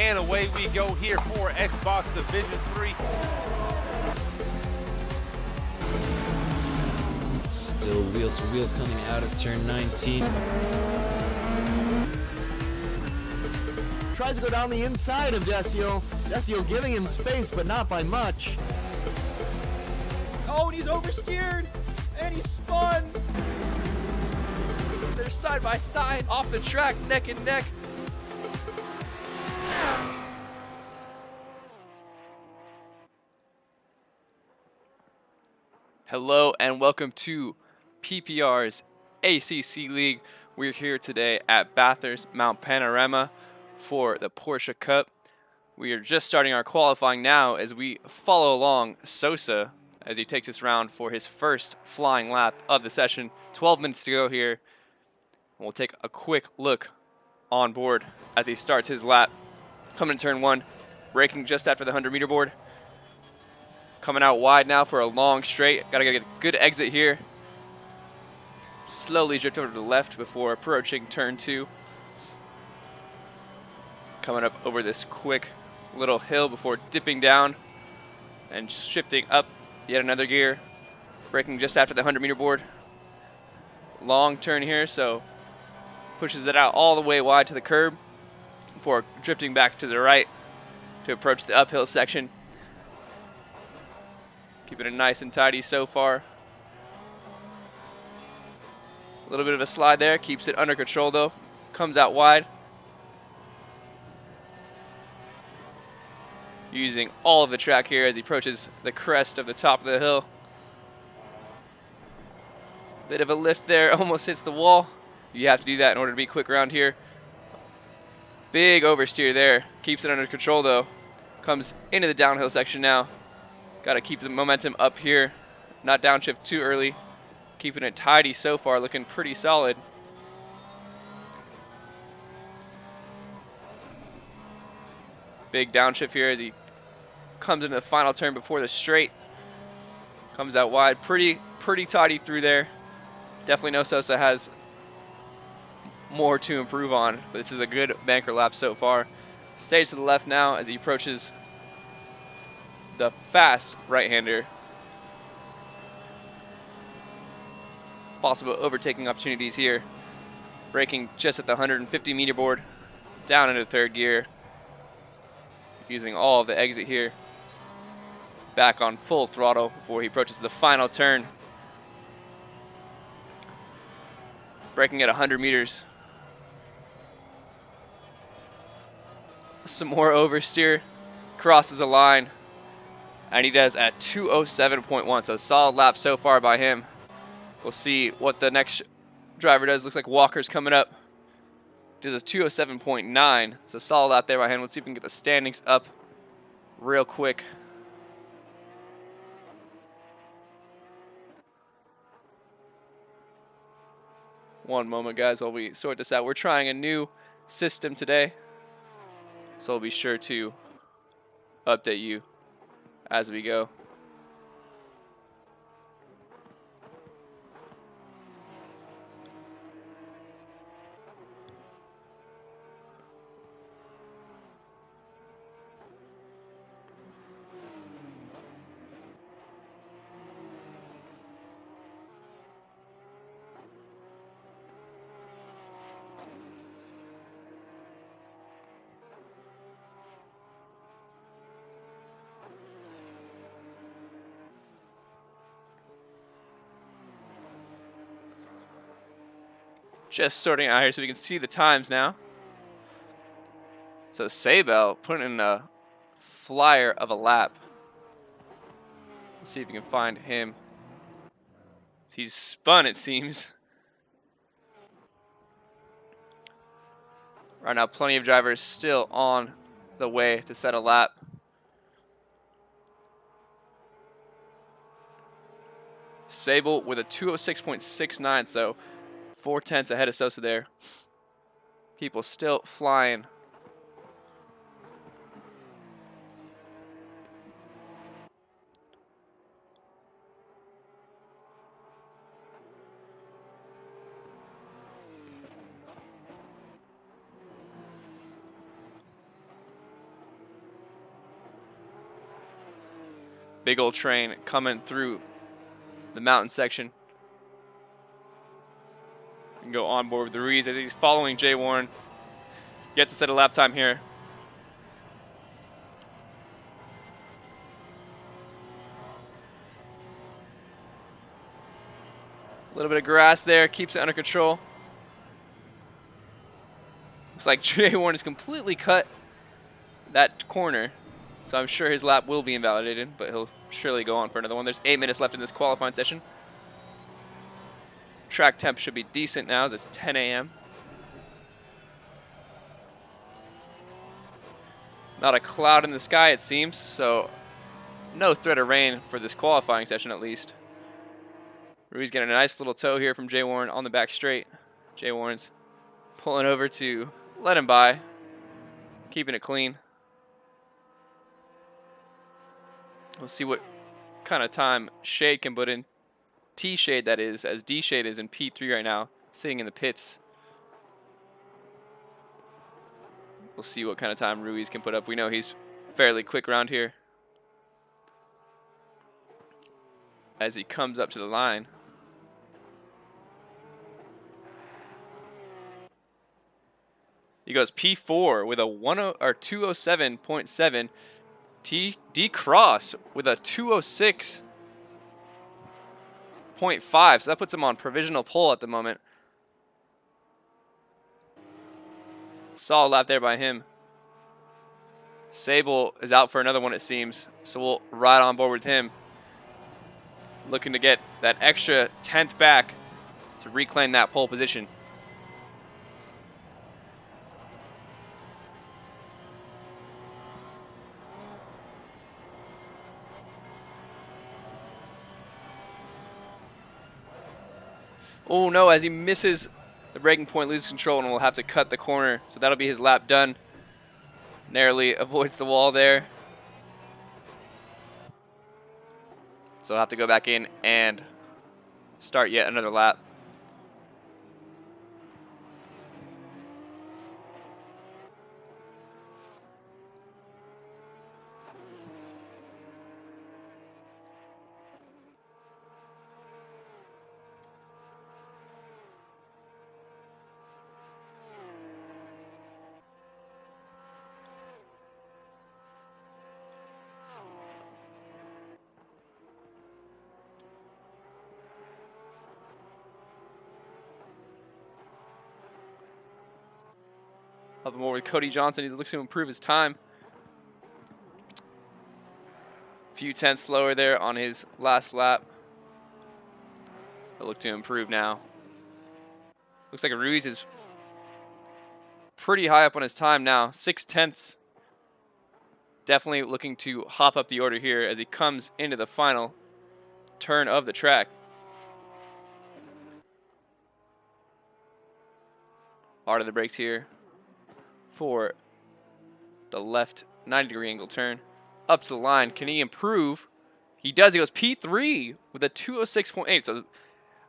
And away we go here for Xbox Division 3. Still wheel to wheel coming out of turn 19. Tries to go down the inside of Desio. Desio giving him space, but not by much. Oh, and he's oversteered, and he spun. They're side by side, off the track, neck and neck. Hello and welcome to PPR's ACC League. We're here today at Bathurst Mount Panorama for the Porsche Cup. We are just starting our qualifying now as we follow along Sosa as he takes us round for his first flying lap of the session. 12 minutes to go here. We'll take a quick look on board as he starts his lap. Coming to turn 1, braking just after the 100-meter board. Coming out wide now for a long straight. Gotta get a good exit here. Slowly drift over to the left before approaching turn 2. Coming up over this quick little hill before dipping down and shifting up yet another gear. Braking just after the 100-meter board. Long turn here, so pushes it out all the way wide to the curb before drifting back to the right to approach the uphill section. Keeping it nice and tidy so far. A little bit of a slide there, keeps it under control though. Comes out wide. Using all of the track here as he approaches the crest of the top of the hill. Bit of a lift there, almost hits the wall. You have to do that in order to be quick around here. Big oversteer there, keeps it under control though. Comes into the downhill section now. Got to keep the momentum up here, not downshift too early. Keeping it tidy so far, looking pretty solid. Big downshift here as he comes into the final turn before the straight. Comes out wide, pretty tidy through there. Definitely know Sosa has more to improve on, but this is a good banker lap so far. Stays to the left now as he approaches the fast right-hander. Possible overtaking opportunities here. Braking just at the 150-meter board, down into third gear. Using all of the exit here. Back on full throttle before he approaches the final turn. Braking at 100 meters. Some more oversteer. Crosses a line. And he does at 2:07.1, so solid lap so far by him. We'll see what the next driver does. Looks like Walker's coming up. Does a 2:07.9, so solid out there by him. Let's see if we can get the standings up real quick. One moment, guys, while we sort this out. We're trying a new system today, so we'll be sure to update you as we go. Just sorting out here so we can see the times now. So Sabel putting in a flyer of a lap. Let's see if we can find him. He's spun, it seems. Right now, plenty of drivers still on the way to set a lap. Sable with a 2:06.69, so 4/10 ahead of Sosa there. People still flying. big old train coming through the mountain section. And go on board with Ruiz as he's following Jay Warren. Yet to set a lap time here. A little bit of grass there, keeps it under control. Looks like Jay Warren has completely cut that corner, so I'm sure his lap will be invalidated, but he'll surely go on for another one. There's 8 minutes left in this qualifying session. Track temp should be decent now as it's 10 a.m. Not a cloud in the sky, it seems, so no threat of rain for this qualifying session at least. Ruiz getting a nice little tow here from Jay Warren on the back straight. Jay Warren's pulling over to let him by, keeping it clean. We'll see what kind of time Shade can put in. T-Shade, that is, as D-Shade is in P3 right now, sitting in the pits. We'll see what kind of time Ruiz can put up. We know he's fairly quick around here. As he comes up to the line. He goes P4 with a 207.7. D Cross with a 206.5. So that puts him on provisional pole at the moment. Solid lap there by him. Sable is out for another one, it seems. So we'll ride on board with him. Looking to get that extra 10th back to reclaim that pole position. Oh no, as he misses the braking point, loses control, and will have to cut the corner. So that'll be his lap done. Narrowly avoids the wall there. So he'll have to go back in and start yet another lap. Up more with Cody Johnson. He looks to improve his time. Few tenths slower there on his last lap. He'll look to improve now. Looks like Ruiz is pretty high up on his time now. 6 tenths. Definitely looking to hop up the order here as he comes into the final turn of the track. Hard of the brakes here for the left 90-degree angle turn. Up to the line. Can he improve? He does. He goes P3 with a 206.8. So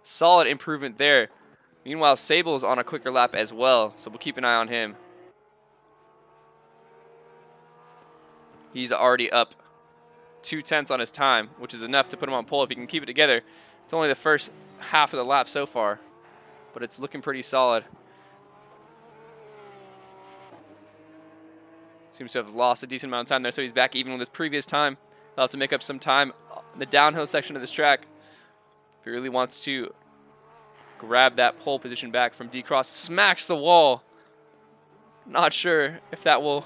solid improvement there. Meanwhile, Sable's on a quicker lap as well, so we'll keep an eye on him. He's already up 2 tenths on his time, which is enough to put him on pole if he can keep it together. It's only the first half of the lap so far, but it's looking pretty solid. Seems to have lost a decent amount of time there, so he's back even with his previous time. He'll have to make up some time in the downhill section of this track if he really wants to grab that pole position back from D-Cross. Smacks the wall. Not sure if that will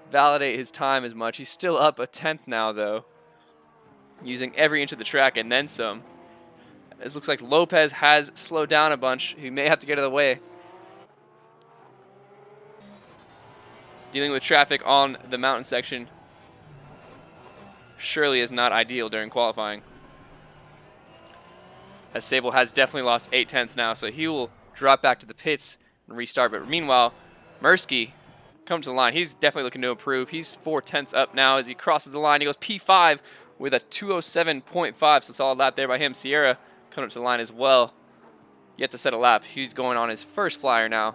validate his time as much. He's still up a 10th now, though, using every inch of the track and then some. It looks like Lopez has slowed down a bunch. He may have to get out of the way. Dealing with traffic on the mountain section surely is not ideal during qualifying. As Sable has definitely lost 8 tenths now, so he will drop back to the pits and restart. But meanwhile, Mirsky comes to the line. He's definitely looking to improve. He's 4 tenths up now as he crosses the line. He goes P5 with a 207.5, so solid lap there by him. Sierra coming up to the line as well. Yet to set a lap. He's going on his first flyer now.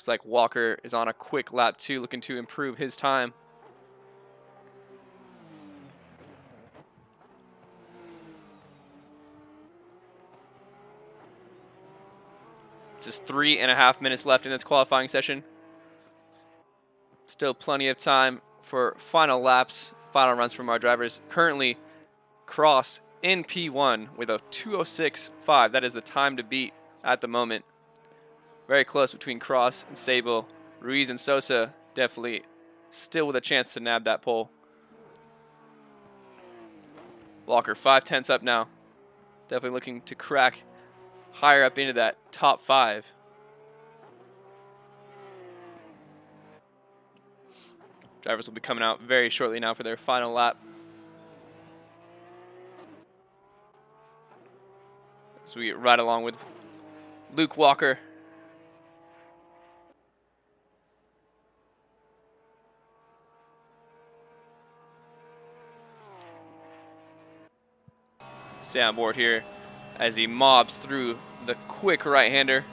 Looks like Walker is on a quick lap 2, looking to improve his time. Just 3.5 minutes left in this qualifying session. Still plenty of time for final laps, final runs from our drivers. Currently, Cross in P1 with a 2:06.5. That is the time to beat at the moment. Very close between Cross and Sable. Ruiz and Sosa definitely still with a chance to nab that pole. Walker 5/10 up now. Definitely looking to crack higher up into that top 5. Drivers will be coming out very shortly now for their final lap. So we ride along with Luke Walker. Stay on board here as he mobs through the quick right-hander.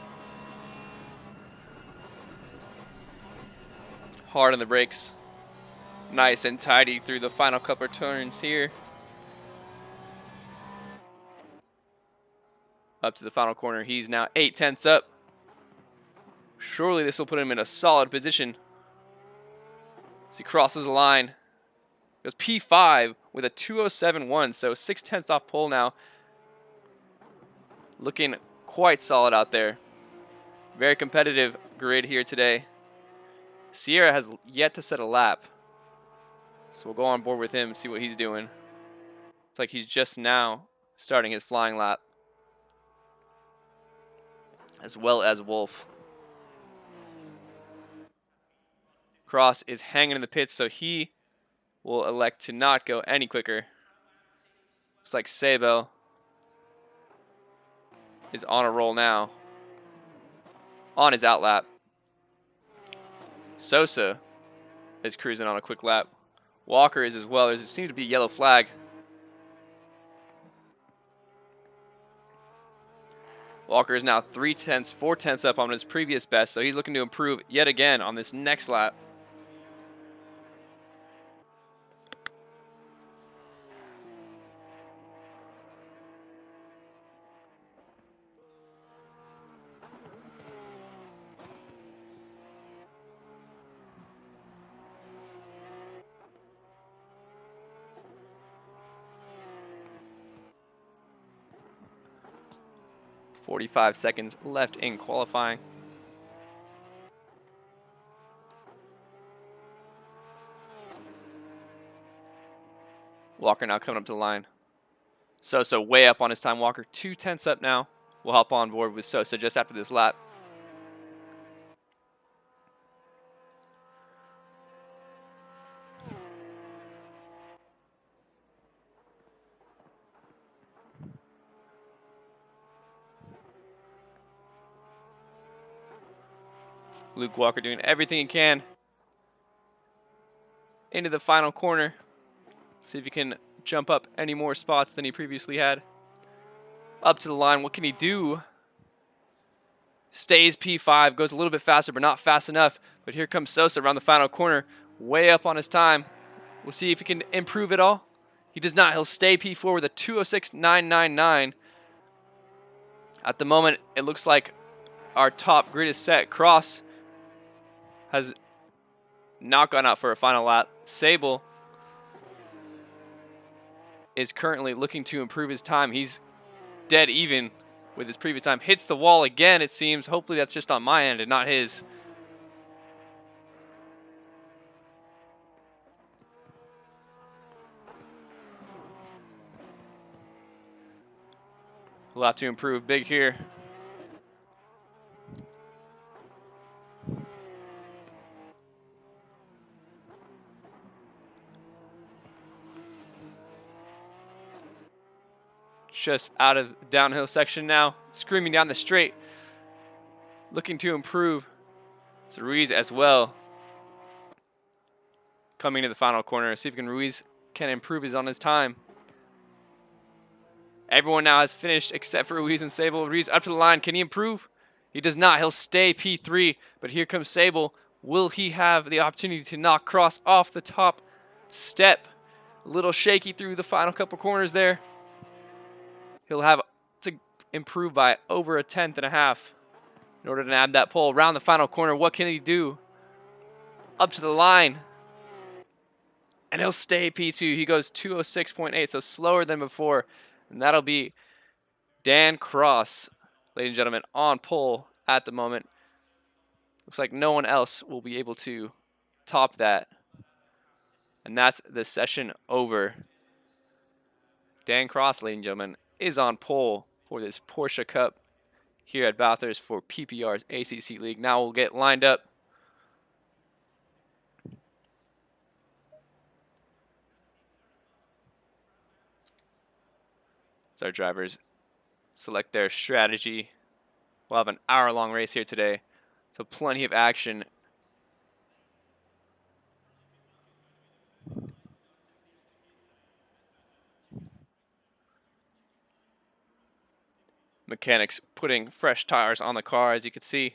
Hard on the brakes. Nice and tidy through the final couple of turns here. Up to the final corner. He's now 8/10 up. Surely this will put him in a solid position. As he crosses the line. Goes P5 with a 2:07.1, so 6/10 off pole now. Looking quite solid out there. Very competitive grid here today. Sierra has yet to set a lap. So we'll go on board with him, see what he's doing. It's like he's just now starting his flying lap. As well as Wolf. Cross is hanging in the pits, so he will elect to not go any quicker. Looks like Sabo is on a roll now. On his out lap. Sosa is cruising on a quick lap. Walker is as well. There seems to be a yellow flag. Walker is now 4/10 up on his previous best, so he's looking to improve yet again on this next lap. .45 seconds left in qualifying. Walker now coming up to the line. Sosa way up on his time. Walker 2/10 up now. We'll hop on board with Sosa just after this lap. Luke Walker doing everything he can into the final corner. See if he can jump up any more spots than he previously had. Up to the line, what can he do? Stays P5, goes a little bit faster, but not fast enough. But here comes Sosa around the final corner, way up on his time. We'll see if he can improve it all. He does not. He'll stay P4 with a 2:06.999. At the moment, it looks like our top grid is set. Cross has not gone out for a final lap. Sable is currently looking to improve his time. He's dead even with his previous time. Hits the wall again, it seems. Hopefully that's just on my end and not his. We'll have to improve big here. Just out of downhill section now, screaming down the straight, looking to improve. So Ruiz as well, coming to the final corner. See if Ruiz can improve on his time. Everyone now has finished except for Ruiz and Sable. Ruiz up to the line. Can he improve? He does not. He'll stay P3, but here comes Sable. Will he have the opportunity to knock Cross off the top step? A little shaky through the final couple corners there. He'll have to improve by over a tenth and a half in order to nab that pole. Around the final corner, what can he do? Up to the line. And he'll stay P2. He goes 206.8, so slower than before. And that'll be Dan Cross, ladies and gentlemen, on pole at the moment. Looks like no one else will be able to top that. And that's the session over. Dan Cross, ladies and gentlemen, is on pole for this Porsche Cup here at Bathurst for PPR's ACC League. Now we'll get lined up. So our drivers select their strategy. We'll have an hour-long race here today, so plenty of action. Mechanics putting fresh tires on the car, as you can see.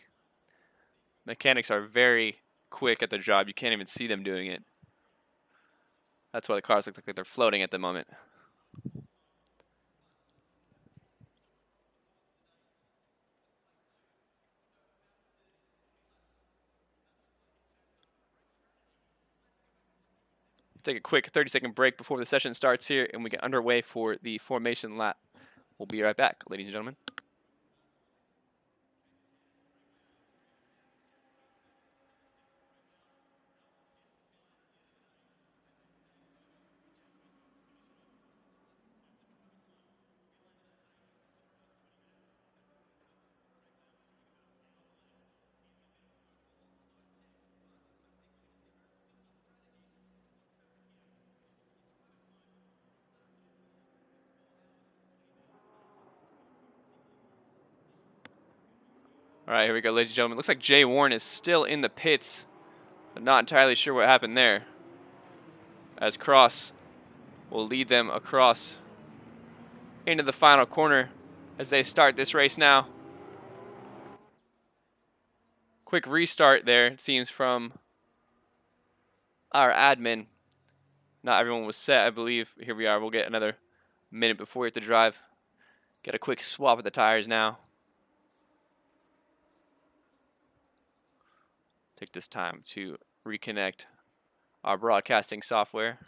Mechanics are very quick at their job. You can't even see them doing it. That's why the cars look like they're floating at the moment. Take a quick 30-second break before the session starts here, and we get underway for the formation lap. We'll be right back, ladies and gentlemen. All right, here we go, ladies and gentlemen. Looks like Jay Warren is still in the pits. I'm not entirely sure what happened there, as Cross will lead them across into the final corner as they start this race now. Quick restart there, it seems, from our admin. Not everyone was set, I believe. Here we are. We'll get another minute before we have to drive. Get a quick swap of the tires now. Take this time to reconnect our broadcasting software.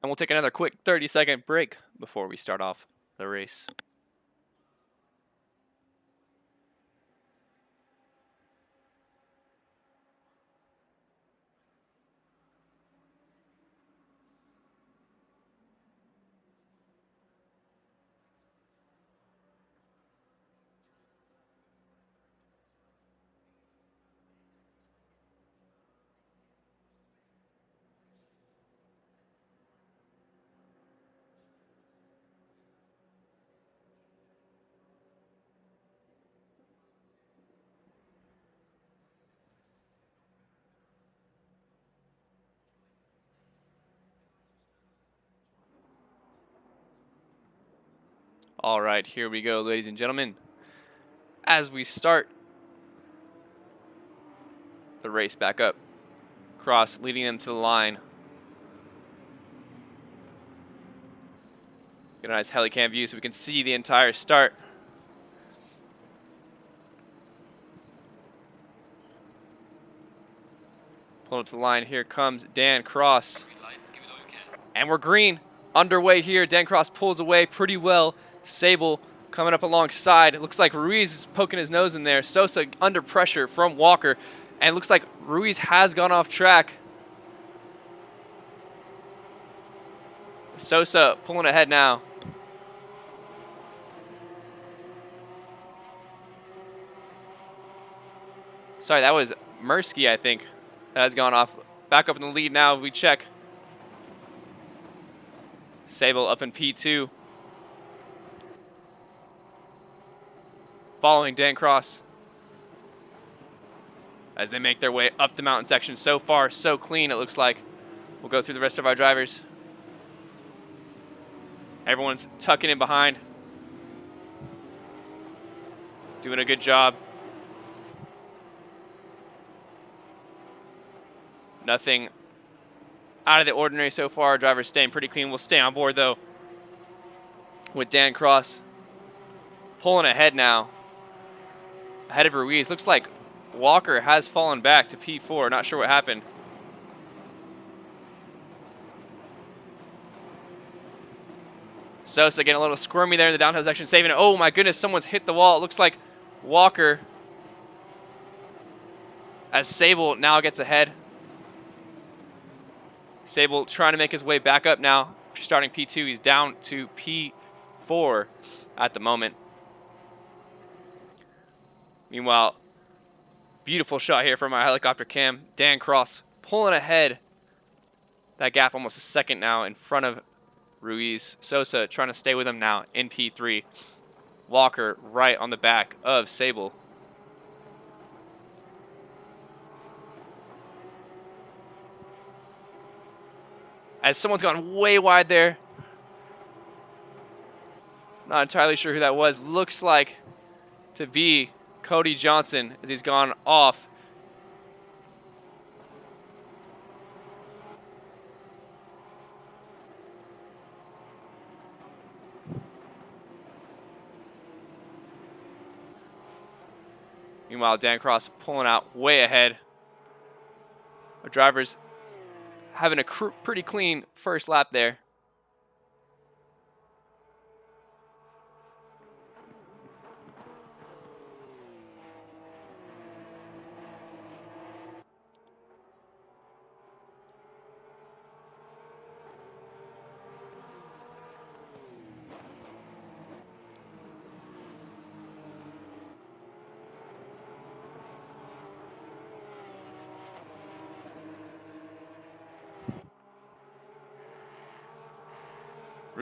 And we'll take another quick 30-second break before we start off the race. All right, here we go, ladies and gentlemen. As we start the race back up, Cross leading them to the line. Get a nice helicam view so we can see the entire start. Pulling up to the line, here comes Dan Cross. And we're green. Underway here, Dan Cross pulls away pretty well. Sable coming up alongside. It looks like Ruiz is poking his nose in there. Sosa under pressure from Walker. And it looks like Ruiz has gone off track. Sosa pulling ahead now. Sorry, that was Mursky, I think, that has gone off. Back up in the lead now, we check. Sable up in P2. following Dan Cross as they make their way up the mountain section. So far, so clean, it looks like. We'll go through the rest of our drivers. Everyone's tucking in behind. Doing a good job. Nothing out of the ordinary so far. Our drivers staying pretty clean. We'll stay on board, though, with Dan Cross pulling ahead now. Ahead of Ruiz. Looks like Walker has fallen back to P4. Not sure what happened. Sosa getting a little squirmy there in the downhill section, saving it. Oh my goodness, someone's hit the wall. It looks like Walker, as Sable now gets ahead. Sable trying to make his way back up now. Starting P2, he's down to P4 at the moment. Meanwhile, beautiful shot here from our helicopter cam. Dan Cross pulling ahead. That gap almost a second now in front of Ruiz. Sosa trying to stay with him now in P3. Walker right on the back of Sable. As someone's gone way wide there. Not entirely sure who that was. Looks like to be Cody Johnson as he's gone off. Meanwhile, Dan Cross pulling out way ahead. Our drivers having a pretty clean first lap there.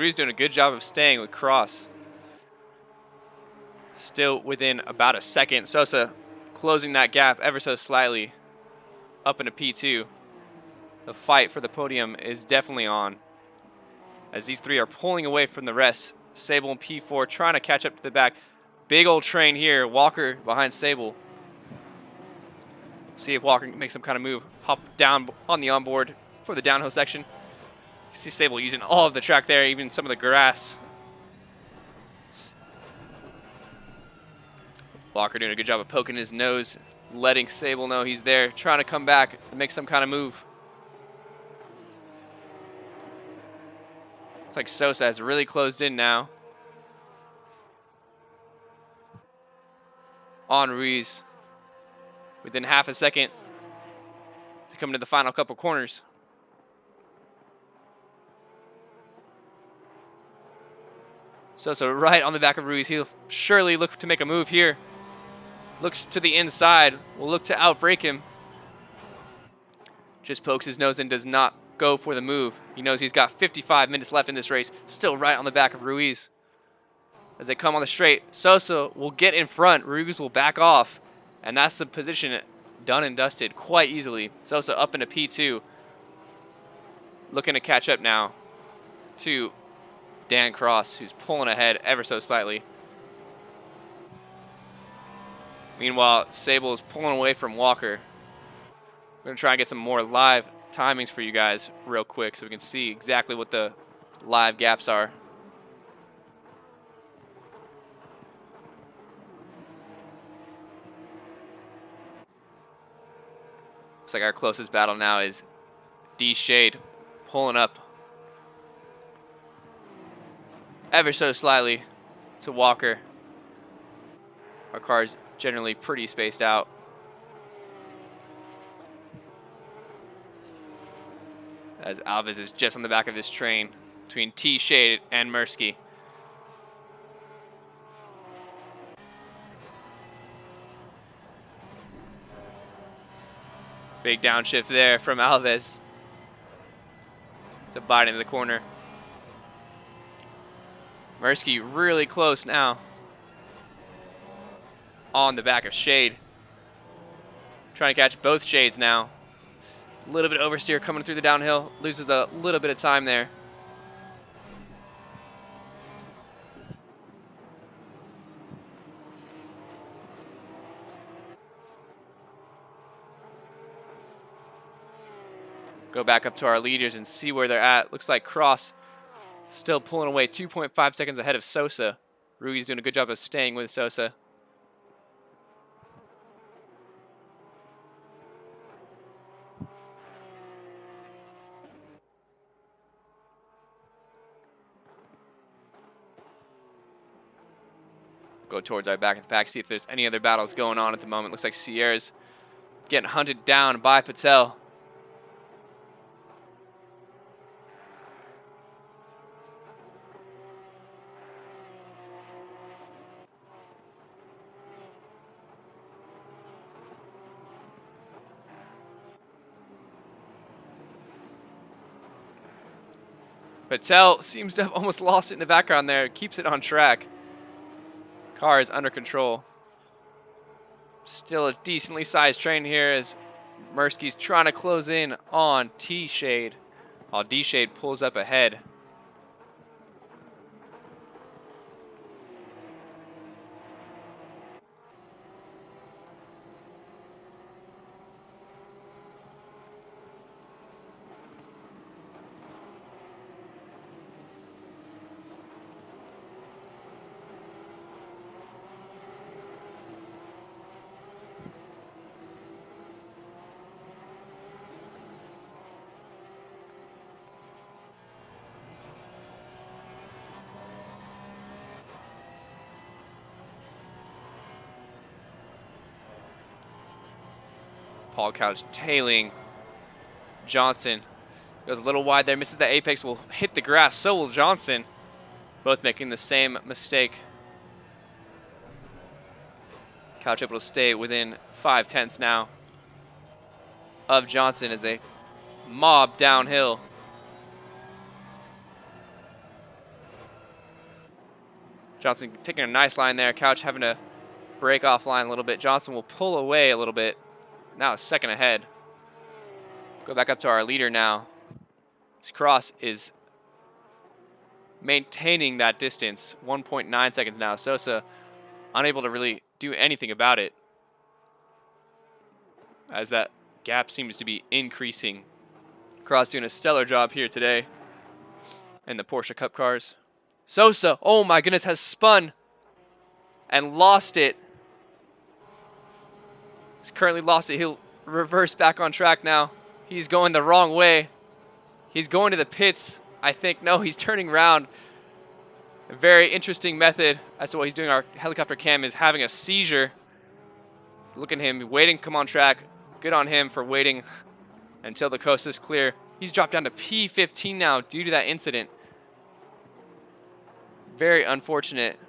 Ruiz doing a good job of staying with Cross. Still within about a second. Sosa closing that gap ever so slightly up into P2. The fight for the podium is definitely on, as these three are pulling away from the rest. Sable and P4 trying to catch up to the back. Big old train here. Walker behind Sable. See if Walker can make some kind of move. Hop down on the onboard for the downhill section. You see Sable using all of the track there, even some of the grass. Walker doing a good job of poking his nose, letting Sable know he's there, trying to come back and make some kind of move. Looks like Sosa has really closed in now on Ruiz within half a second to come into the final couple corners. Sosa right on the back of Ruiz. He'll surely look to make a move here. Looks to the inside. Will look to outbrake him. Just pokes his nose and does not go for the move. He knows he's got 55 minutes left in this race. Still right on the back of Ruiz. As they come on the straight, Sosa will get in front. Ruiz will back off. And that's the position done and dusted quite easily. Sosa up into P2. Looking to catch up now to Dan Cross, who's pulling ahead ever so slightly. Meanwhile, Sable is pulling away from Walker. We're going to try and get some more live timings for you guys real quick so we can see exactly what the live gaps are. Looks like our closest battle now is D Shade pulling up ever so slightly to Walker. Our car's generally pretty spaced out. As Alves is just on the back of this train between T Shade and Mirsky. Big downshift there from Alves to bite into the corner. Mirsky really close now. on the back of Shade. Trying to catch both Shades now. A little bit oversteer coming through the downhill. Loses a little bit of time there. Go back up to our leaders and see where they're at. Looks like Cross still pulling away 2.5 seconds ahead of Sosa. Rui's doing a good job of staying with Sosa. Go towards our back of the pack, see if there's any other battles going on at the moment. Looks like Sierra's getting hunted down by Patel. Patel seems to have almost lost it in the background there. Keeps it on track. Car is under control. Still a decently sized train here as Mirsky's trying to close in on T-Shade while D-Shade pulls up ahead. Paul Couch tailing Johnson. Goes a little wide there, misses the apex, will hit the grass. So will Johnson. Both making the same mistake. Couch able to stay within 5/10 now of Johnson as they mob downhill. Johnson taking a nice line there. Couch having to break off line a little bit. Johnson will pull away a little bit. Now a second ahead. Go back up to our leader now. This Cross is maintaining that distance. 1.9 seconds now. Sosa unable to really do anything about it, as that gap seems to be increasing. Cross doing a stellar job here today in the Porsche Cup cars. Sosa, oh my goodness, has spun and lost it. He's currently lost it. He'll reverse back on track now. He's going the wrong way. He's going to the pits, I think. No, he's turning around. A very interesting method as to what he's doing. Our helicopter cam is having a seizure. Look at him waiting to come on track. Good on him for waiting until the coast is clear. He's dropped down to P15 now due to that incident. Very unfortunate.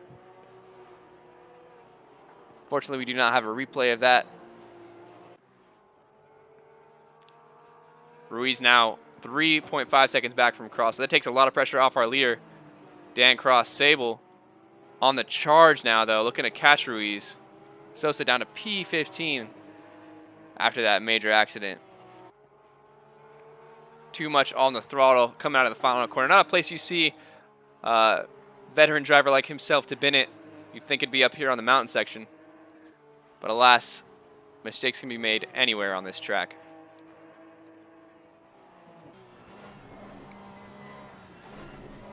Fortunately, we do not have a replay of that. Ruiz now 3.5 seconds back from Cross. So that takes a lot of pressure off our leader, Dan Cross. Sable on the charge now, though, looking to catch Ruiz. Sosa down to P15 after that major accident. Too much on the throttle coming out of the final corner. Not a place you see a veteran driver like himself to bin it. You'd think it'd be up here on the mountain section. But alas, mistakes can be made anywhere on this track.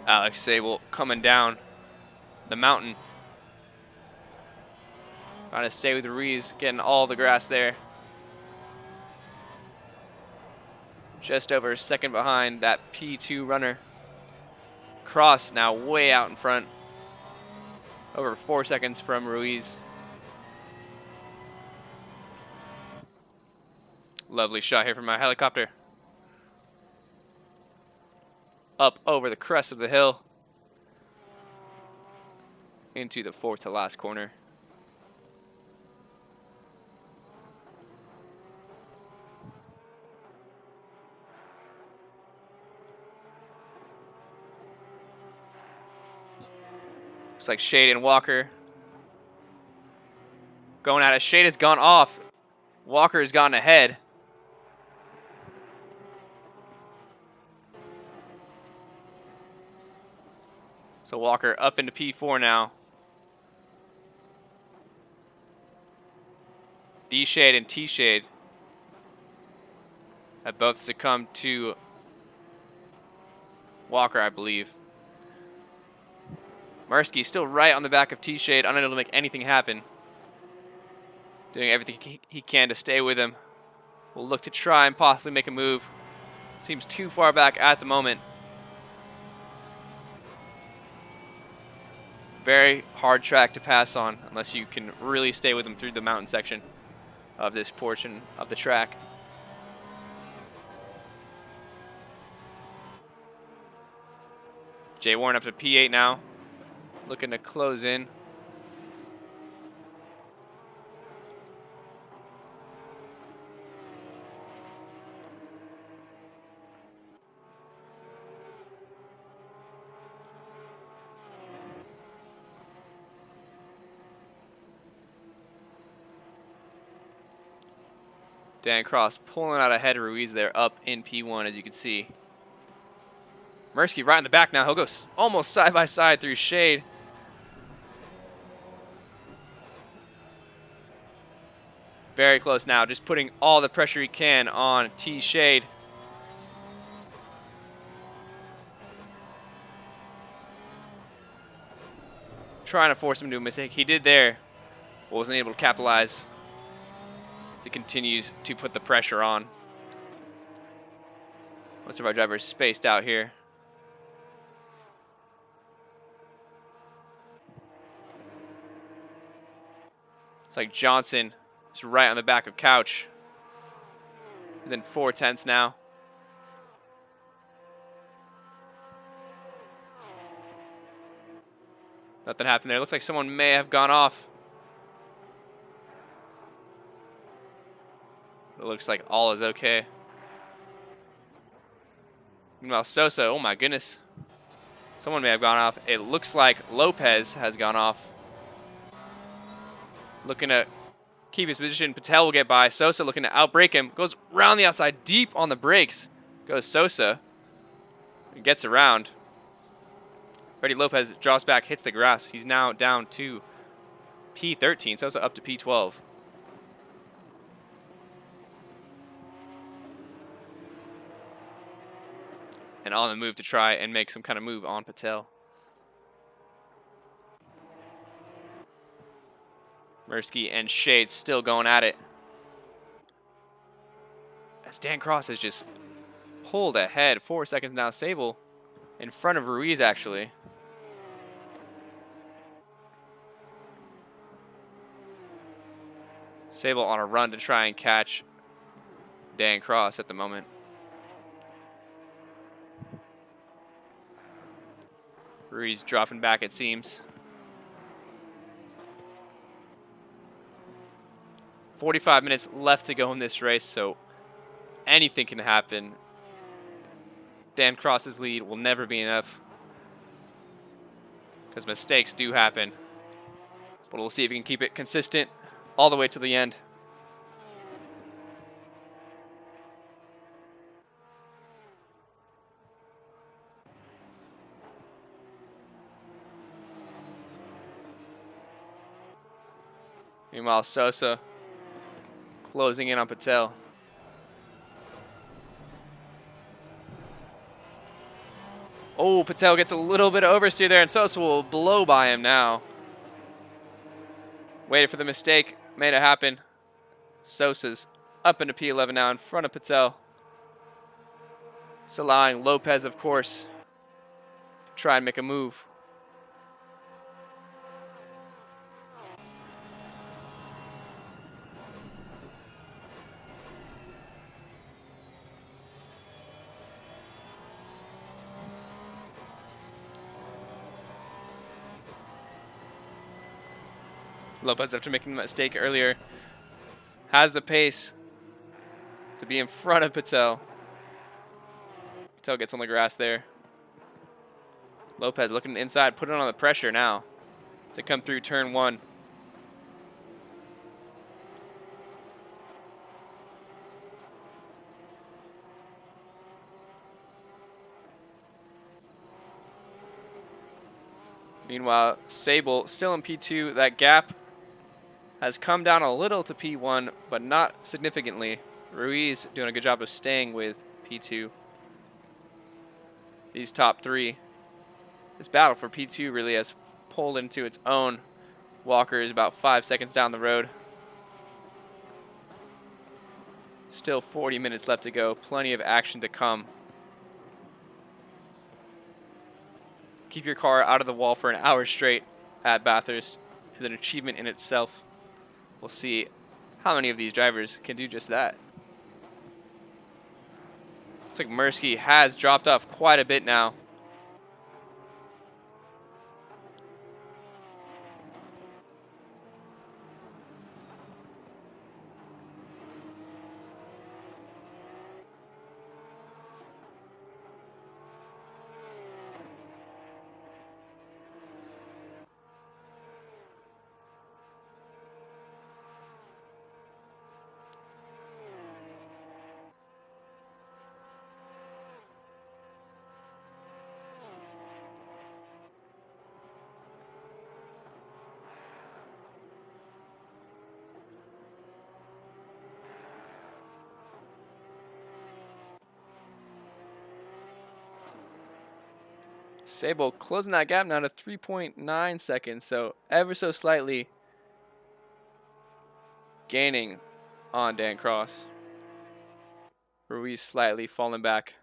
Alex Sable coming down the mountain. Trying to stay with Ruiz, getting all the grass there. Just over a second behind that P2 runner. Cross now way out in front. Over 4 seconds from Ruiz. Lovely shot here from my helicopter. Up over the crest of the hill. Into the fourth to last corner. Looks like Shade and Walker going at it. Shade has gone off. Walker has gone ahead. So Walker up into P4 now. D-Shade and T-Shade have both succumbed to Walker, I believe. Mursky still right on the back of T-Shade, unable to make anything happen. Doing everything he can to stay with him. Will look to try and possibly make a move. Seems too far back at the moment. Very hard track to pass on unless you can really stay with him through the mountain section of this portion of the track. Jay Warren up to P8 now, looking to close in. Dan Cross pulling out ahead of Ruiz there, up in P1, as you can see. Mursky right in the back now. He'll go almost side by side through Shade. Very close now, just putting all the pressure he can on T-Shade. Trying to force him to a mistake. He did there, but wasn't able to capitalize. He continues to put the pressure on. Most of our drivers spaced out here. It's like Johnson is right on the back of Couch. And then 4/10 now. Nothing happened there. Looks like someone may have gone off. It looks like all is okay. Meanwhile, Sosa, oh my goodness. Someone may have gone off. It looks like Lopez has gone off. Looking to keep his position. Patel will get by. Sosa looking to outbrake him. Goes around the outside, deep on the brakes. Goes Sosa. And gets around. Freddie Lopez drops back, hits the grass. He's now down to P13. Sosa up to P12. And on the move to try and make some kind of move on Patel. Mursky and Shade still going at it. As Dan Cross has just pulled ahead. 4 seconds now. Sable in front of Ruiz, actually. Sable on a run to try and catch Dan Cross at the moment. Ruiz dropping back, it seems. 45 minutes left to go in this race, so anything can happen. Dan Cross's lead will never be enough because mistakes do happen. But we'll see if he can keep it consistent all the way to the end. Meanwhile, Sosa closing in on Patel. Oh, Patel gets a little bit of oversteer there, and Sosa will blow by him now. Waited for the mistake, made it happen. Sosa's up into P11 now in front of Patel. It's allowing Lopez, of course, to try and make a move. Lopez, after making the mistake earlier, has the pace to be in front of Patel. Patel gets on the grass there. Lopez looking inside, putting on the pressure now to come through turn 1. Meanwhile, Sable still in P2. That gap has come down a little to P1, but not significantly. Ruiz doing a good job of staying with P2. These top three. This battle for P2 really has pulled into its own. Walker is about 5 seconds down the road. Still 40 minutes left to go. Plenty of action to come. Keep your car out of the wall for an hour straight at Bathurst is an achievement in itself. We'll see how many of these drivers can do just that. Looks like Mirsky has dropped off quite a bit now. Sable closing that gap now to 3.9 seconds, so ever so slightly gaining on Dan Cross. Ruiz slightly falling back.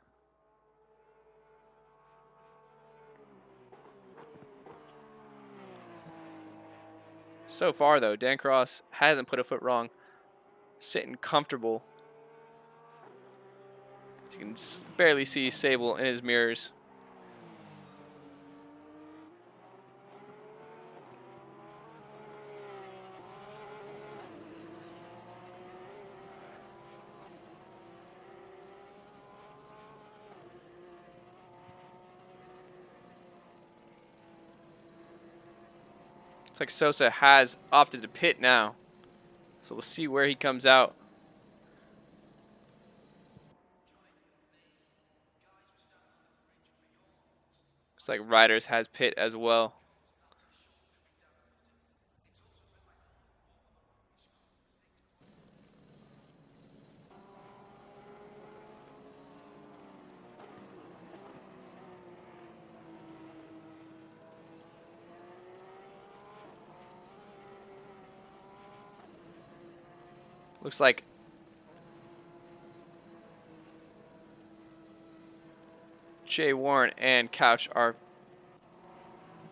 So far though, Dan Cross hasn't put a foot wrong. Sitting comfortable. You can barely see Sable in his mirrors. Looks like Sosa has opted to pit now. So we'll see where he comes out. Looks like Riders has pit as well. Looks like Jay Warren and Couch are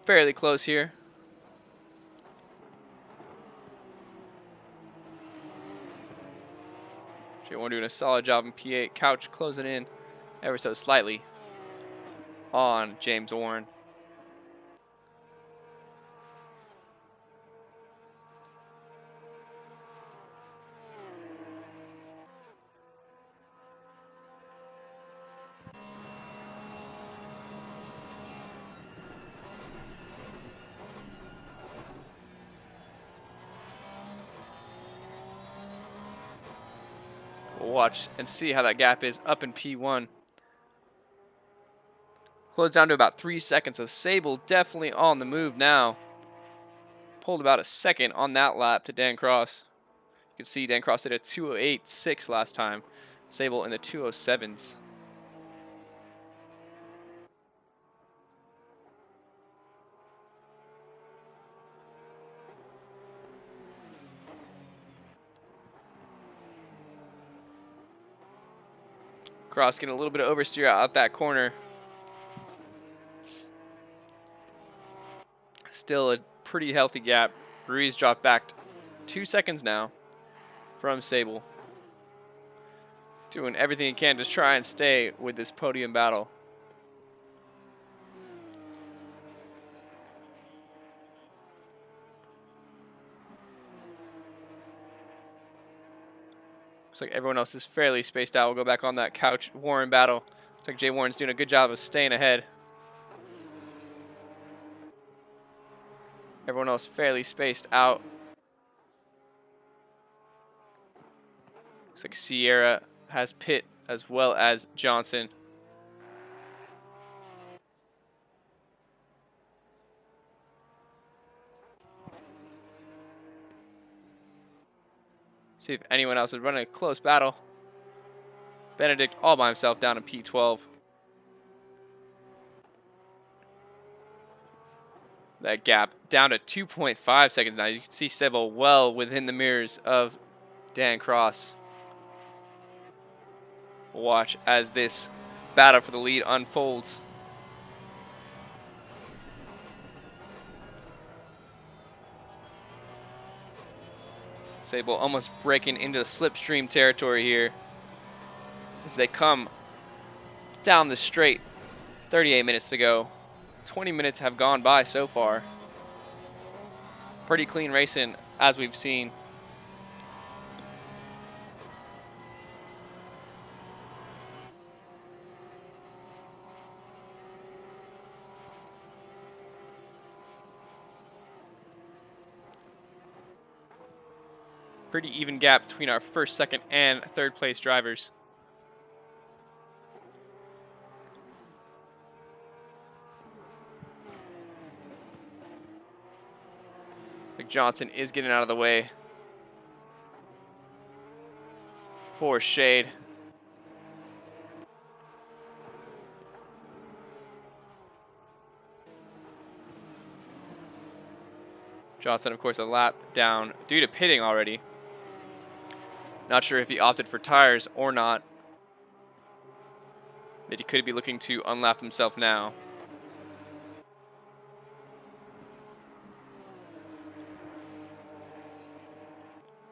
fairly close here. Jay Warren doing a solid job in P8. Couch closing in ever so slightly on James Warren. We'll watch and see how that gap is up in P1. Close down to about 3 seconds. So Sable definitely on the move now. Pulled about a second on that lap to Dan Cross. You can see Dan Cross did a 2:08.6 last time. Sable in the 2:07s. Cross getting a little bit of oversteer out that corner. Still a pretty healthy gap. Ruiz dropped back 2 seconds now from Sable. Doing everything he can to try and stay with this podium battle. Looks like everyone else is fairly spaced out. We'll go back on that Couch Warren battle. Looks like Jay Warren's doing a good job of staying ahead. Everyone else fairly spaced out. Looks like Sierra has pit as well as Johnson. See if anyone else is running a close battle. Benedict all by himself down to P12. That gap down to 2.5 seconds now. You can see Sebo well within the mirrors of Dan Cross. Watch as this battle for the lead unfolds. Sable almost breaking into slipstream territory here as they come down the straight. 38 minutes to go. 20 minutes have gone by so far. Pretty clean racing as we've seen. Pretty even gap between our first, second, and third place drivers. Johnson is getting out of the way for Shade. Johnson, of course, a lap down due to pitting already. Not sure if he opted for tires or not, but he could be looking to unlap himself now.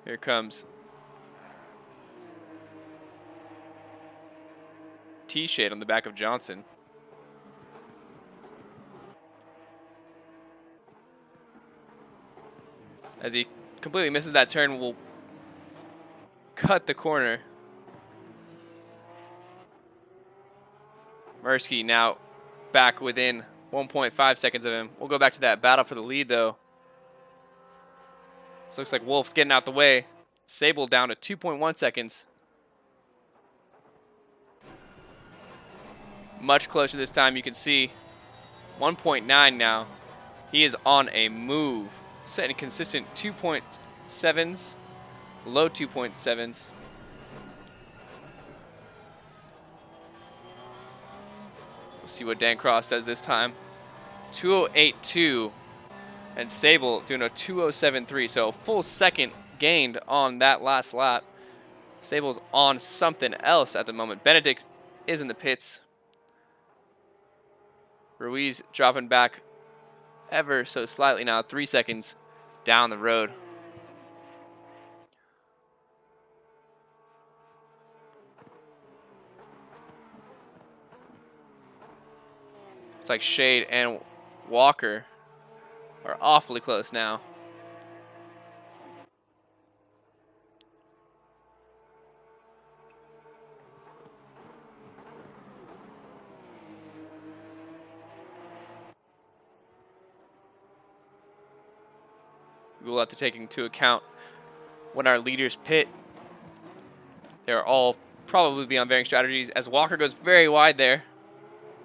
Here comes T-Shade on the back of Johnson. As he completely misses that turn, will cut the corner. Mursky now back within 1.5 seconds of him. We'll go back to that battle for the lead, though. This looks like Wolf's getting out the way. Sable down to 2.1 seconds. Much closer this time, you can see 1.9 now. He is on a move, setting consistent 2.7s, low 2.7s. We'll see what Dan Cross does this time. 208.2. And Sable doing a 207.3, so a full second gained on that last lap. Sable's on something else at the moment. Benedict is in the pits. Ruiz dropping back ever so slightly now, 3 seconds down the road. It's like Shade and Walker are awfully close now. We'll have to take into account when our leaders pit. They'll all probably be on varying strategies as Walker goes very wide there.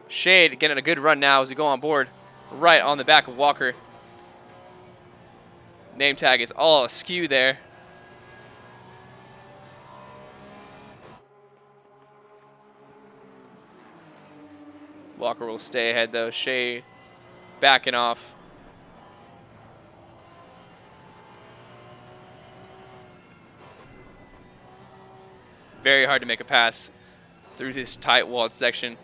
Shade getting a good run now as we go on board right on the back of Walker. Name tag is all askew there. Walker will stay ahead though. Shade backing off. Very hard to make a pass through this tight walled section.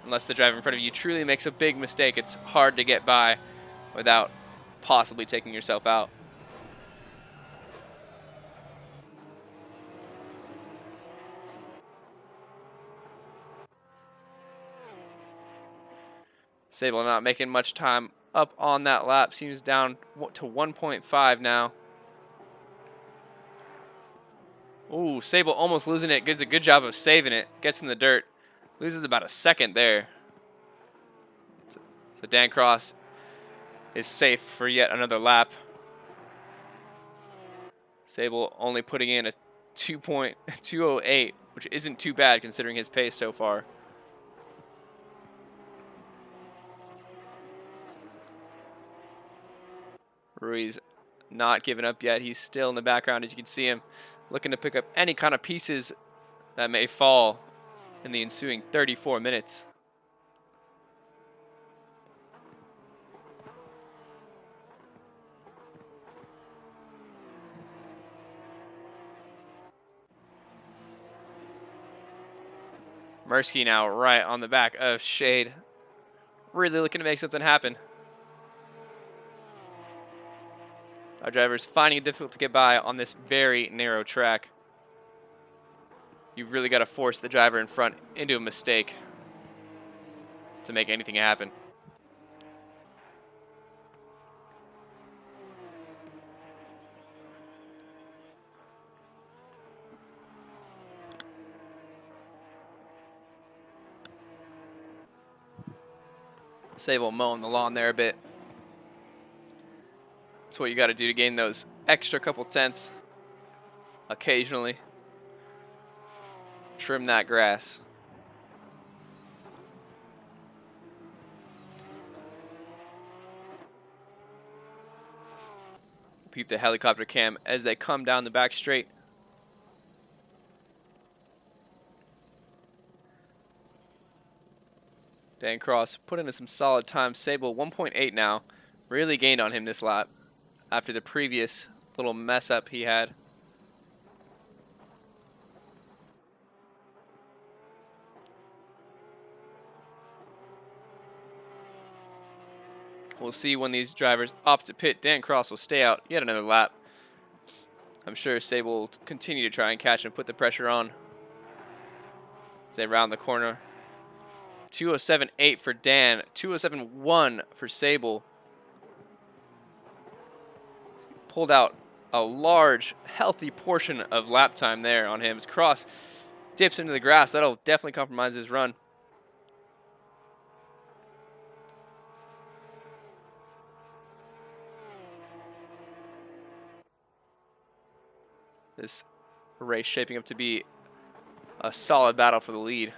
Unless the driver in front of you truly makes a big mistake, it's hard to get by without possibly taking yourself out. Sable not making much time up on that lap. Seems down to 1.5 now. Ooh, Sable almost losing it. Does a good job of saving it. Gets in the dirt. Loses about a second there. So Dan Cross is safe for yet another lap. Sable only putting in a 2.208, which isn't too bad considering his pace so far. Ruiz not giving up yet. He's still in the background, as you can see him, looking to pick up any kind of pieces that may fall in the ensuing 34 minutes. Mursky now right on the back of Shade. Really looking to make something happen. Our driver's finding it difficult to get by on this very narrow track. You've really got to force the driver in front into a mistake to make anything happen. Sable mowing the lawn there a bit. That's what you got to do to gain those extra couple tenths occasionally. Trim that grass. Peep the helicopter cam as they come down the back straight. Dan Cross put in some solid time. Sable 1.8 now. Really gained on him this lap after the previous little mess up he had. We'll see when these drivers opt to pit. Dan Cross will stay out yet another lap. I'm sure Sable will continue to try and catch and put the pressure on as they round the corner. 207.8 for Dan, 207.1 for Sable. Pulled out a large, healthy portion of lap time there on him. As Cross dips into the grass, that'll definitely compromise his run. This race shaping up to be a solid battle for the lead.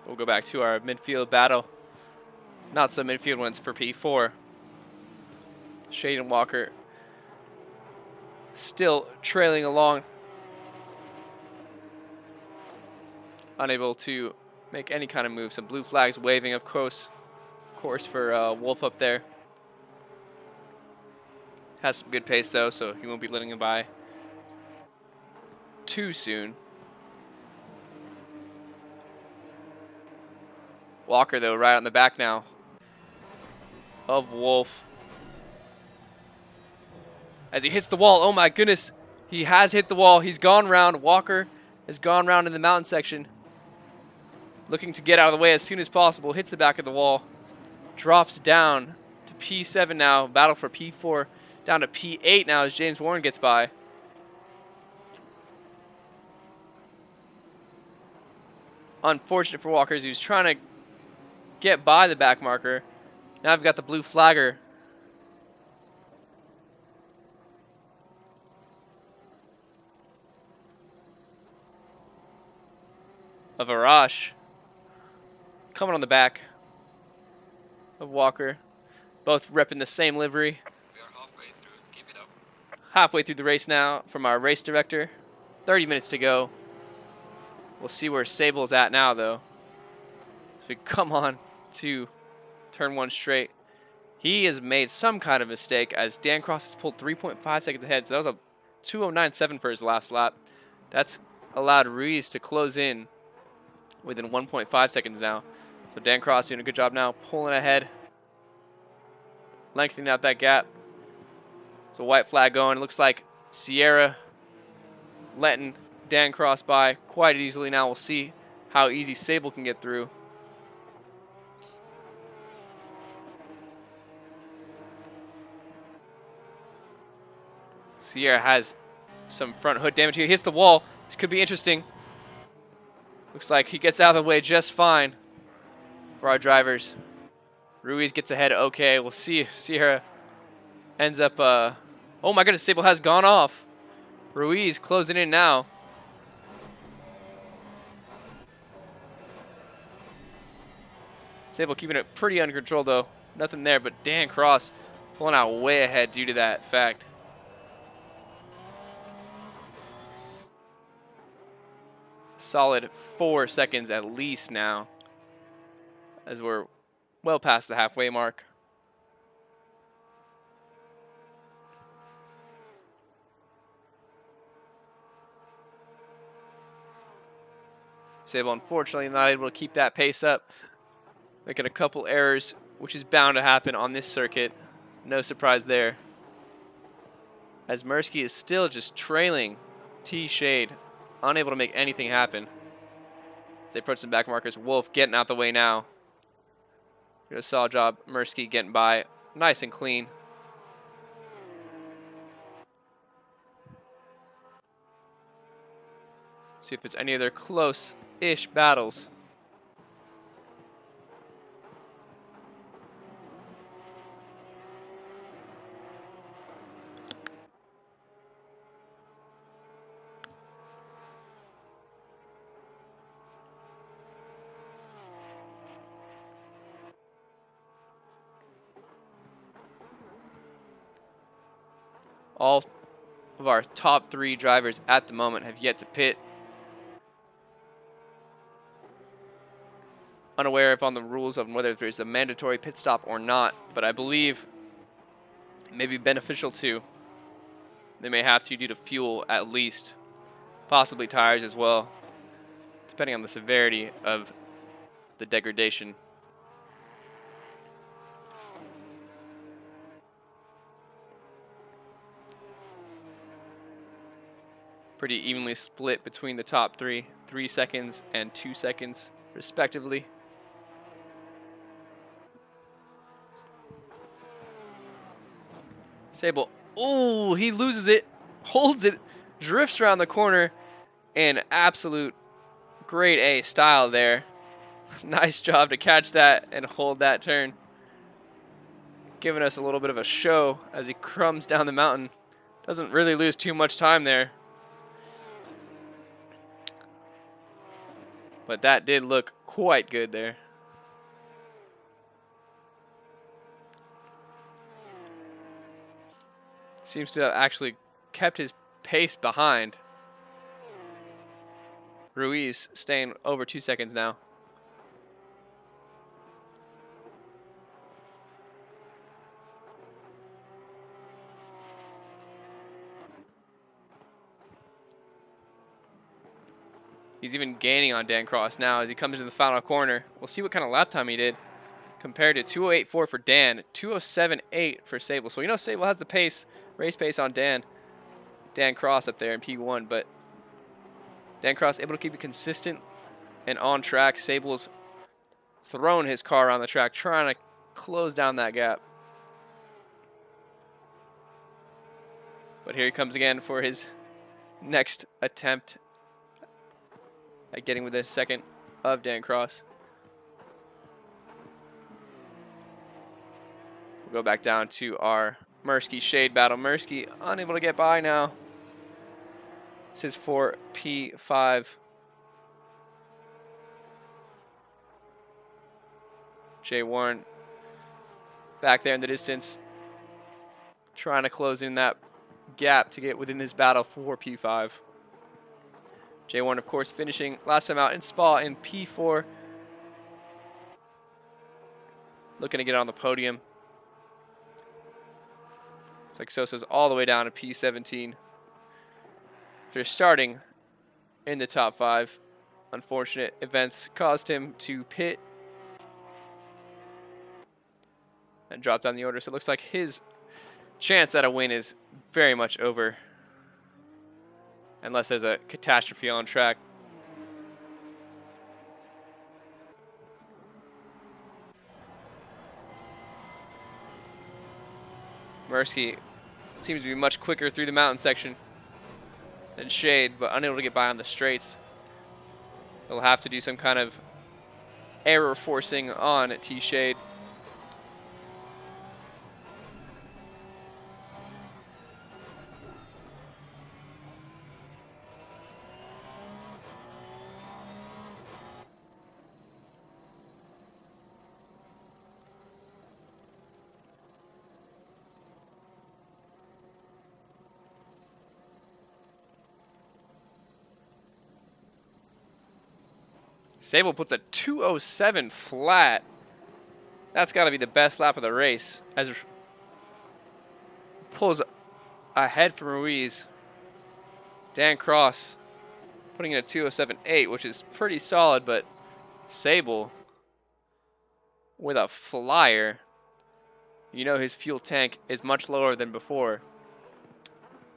We'll go back to our midfield battle. Not so midfield ones for P4. Shade and Walker still trailing along. Unable to make any kind of move. Some blue flags waving, of course for Wolf up there. Has some good pace though, so he won't be letting him by too soon. Walker, though, right on the back now of Wolf. As he hits the wall, oh my goodness, he has hit the wall. He's gone round. Walker has gone round in the mountain section. Looking to get out of the way as soon as possible. Hits the back of the wall. Drops down to P7 now. Battle for P4. Down to P8 now as James Warren gets by. Unfortunate for Walker as he was trying to get by the back marker. Now I've got the blue flagger. Of Arash coming on the back of Walker. Both repping the same livery. We are halfway through. Keep it up. Halfway through the race now from our race director. 30 minutes to go. We'll see where Sable's at now, though. As we come on to turn one straight. He has made some kind of mistake as Dan Cross has pulled 3.5 seconds ahead. So that was a 2:09.7 for his last lap. That's allowed Ruiz to close in within 1.5 seconds now. So Dan Cross doing a good job now, pulling ahead, lengthening out that gap. So white flag going. It looks like Sierra letting Dan Cross by quite easily now. We'll see how easy Sable can get through. Sierra has some front hood damage here. Hits the wall. This could be interesting. Looks like he gets out of the way just fine for our drivers. Ruiz gets ahead. Okay, we'll see her ends up. Oh my goodness, Sable has gone off. Ruiz closing in now. Sable keeping it pretty under control though. Nothing there, but Dan Cross pulling out way ahead due to that fact. Solid 4 seconds at least now, as we're well past the halfway mark. Sable unfortunately not able to keep that pace up, making a couple errors, which is bound to happen on this circuit. No surprise there. As Mursky is still just trailing T-Shade, unable to make anything happen. As they approach some back markers, Wolf getting out the way now. Did a solid job, Mursky getting by, nice and clean. See if there's any other close-ish battles. All of our top 3 drivers at the moment have yet to pit. Unaware if on the rules of whether there's a mandatory pit stop or not, but I believe it may be beneficial to. They may have to due to fuel at least, possibly tires as well, depending on the severity of the degradation. Pretty evenly split between the top 3, 3 seconds and 2 seconds respectively. Sable, oh, he loses it, holds it, drifts around the corner, and absolute grade A style there. Nice job to catch that and hold that turn. Giving us a little bit of a show as he crumbs down the mountain. Doesn't really lose too much time there. But that did look quite good there. Seems to have actually kept his pace behind. Ruiz staying over 2 seconds now. He's even gaining on Dan Cross now as he comes into the final corner. We'll see what kind of lap time he did compared to 2:08.4 for Dan, 2:07.8 for Sable. So we know Sable has the pace, race pace on Dan Cross up there in P1, but Dan Cross able to keep it consistent and on track. Sable's thrown his car around the track, trying to close down that gap. But here he comes again for his next attempt at getting within a second of Dan Cross. We'll go back down to our Mursky Shade battle. Mursky unable to get by now. This is for P5. Jay Warren back there in the distance, trying to close in that gap to get within this battle for P5. Jay Warren, of course, finishing last time out in Spa in P4. Looking to get on the podium. Looks like Sosa's all the way down to P17. They're starting in the top 5. Unfortunate events caused him to pit and drop down the order. So it looks like his chance at a win is very much over, unless there's a catastrophe on track. Mursky seems to be much quicker through the mountain section than Shade, but unable to get by on the straights. He'll have to do some kind of error forcing on T-Shade. Sable puts a 2:07 flat. That's got to be the best lap of the race. As pulls ahead from Ruiz. Dan Cross putting in a 2:07.8, which is pretty solid, but Sable with a flyer. You know his fuel tank is much lower than before.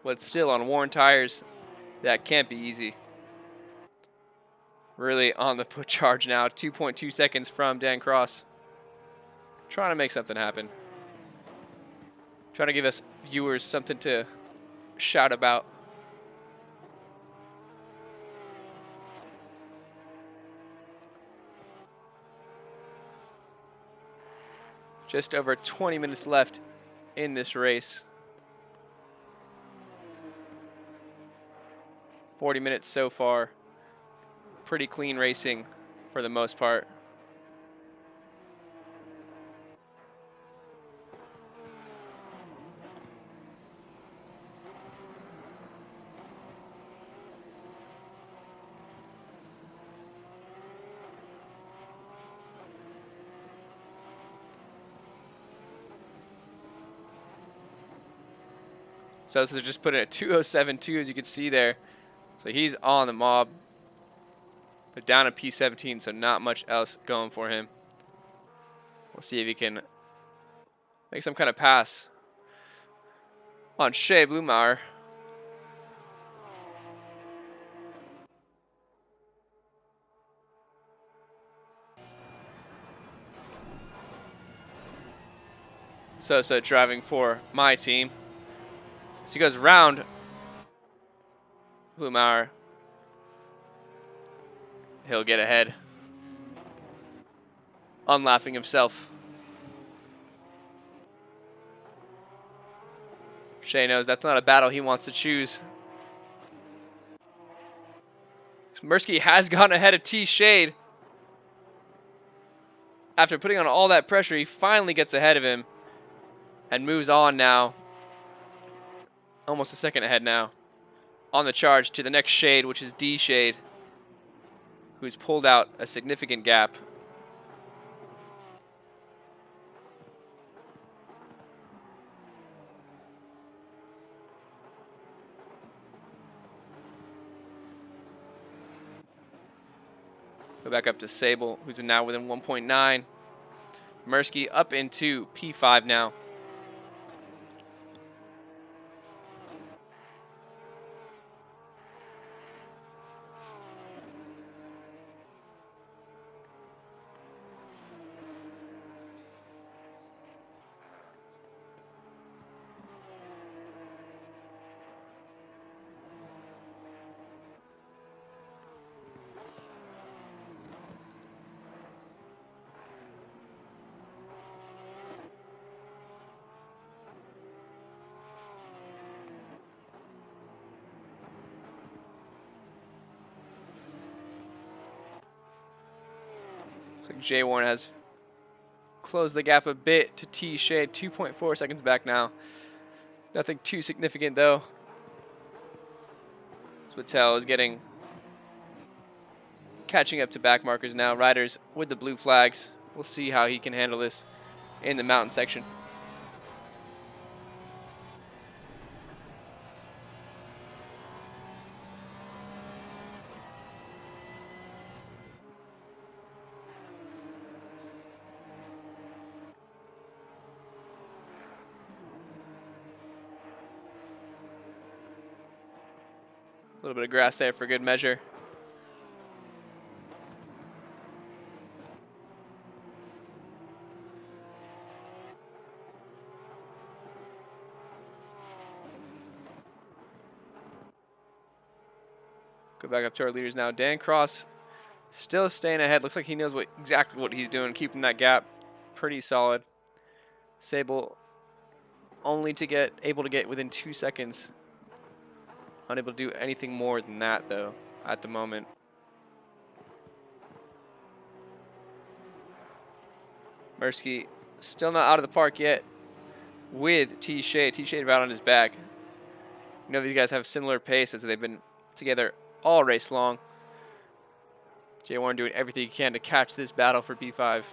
But still on worn tires, that can't be easy. Really on the put charge now. 2.2 seconds from Dan Cross. Trying to make something happen. Trying to give us viewers something to shout about. Just over 20 minutes left in this race. 40 minutes so far. Pretty clean racing for the most part. So this is just putting a 2:07.2 as you can see there. So he's on the mob. But down at P17, so not much else going for him. We'll see if he can make some kind of pass on Shea Blumauer. So driving for my team. So he goes round Blumauer. He'll get ahead. Unlapping himself. Shea knows that's not a battle he wants to choose. Mirsky has gone ahead of T-Shade. After putting on all that pressure, he finally gets ahead of him and moves on now. Almost a second ahead now. On the charge to the next shade, which is D-Shade, who's pulled out a significant gap. Go back up to Sable, who's now within 1.9. Mirsky up into P5 now. Looks like Jay Warren has closed the gap a bit to T-Shade. 2.4 seconds back now. Nothing too significant though. Switel is catching up to back markers now. Riders with the blue flags. We'll see how he can handle this in the mountain section. A little bit of grass there for good measure. Go back up to our leaders now. Dan Cross Still staying ahead. Looks like he knows exactly what he's doing, keeping that gap pretty solid. Sable only able to get within 2 seconds. Unable to do anything more than that though at the moment. Mirsky still not out of the park yet with T-Shade. T-Shade out on his back. You know these guys have similar pace as they've been together all race long. Jay Warren doing everything he can to catch this battle for P5.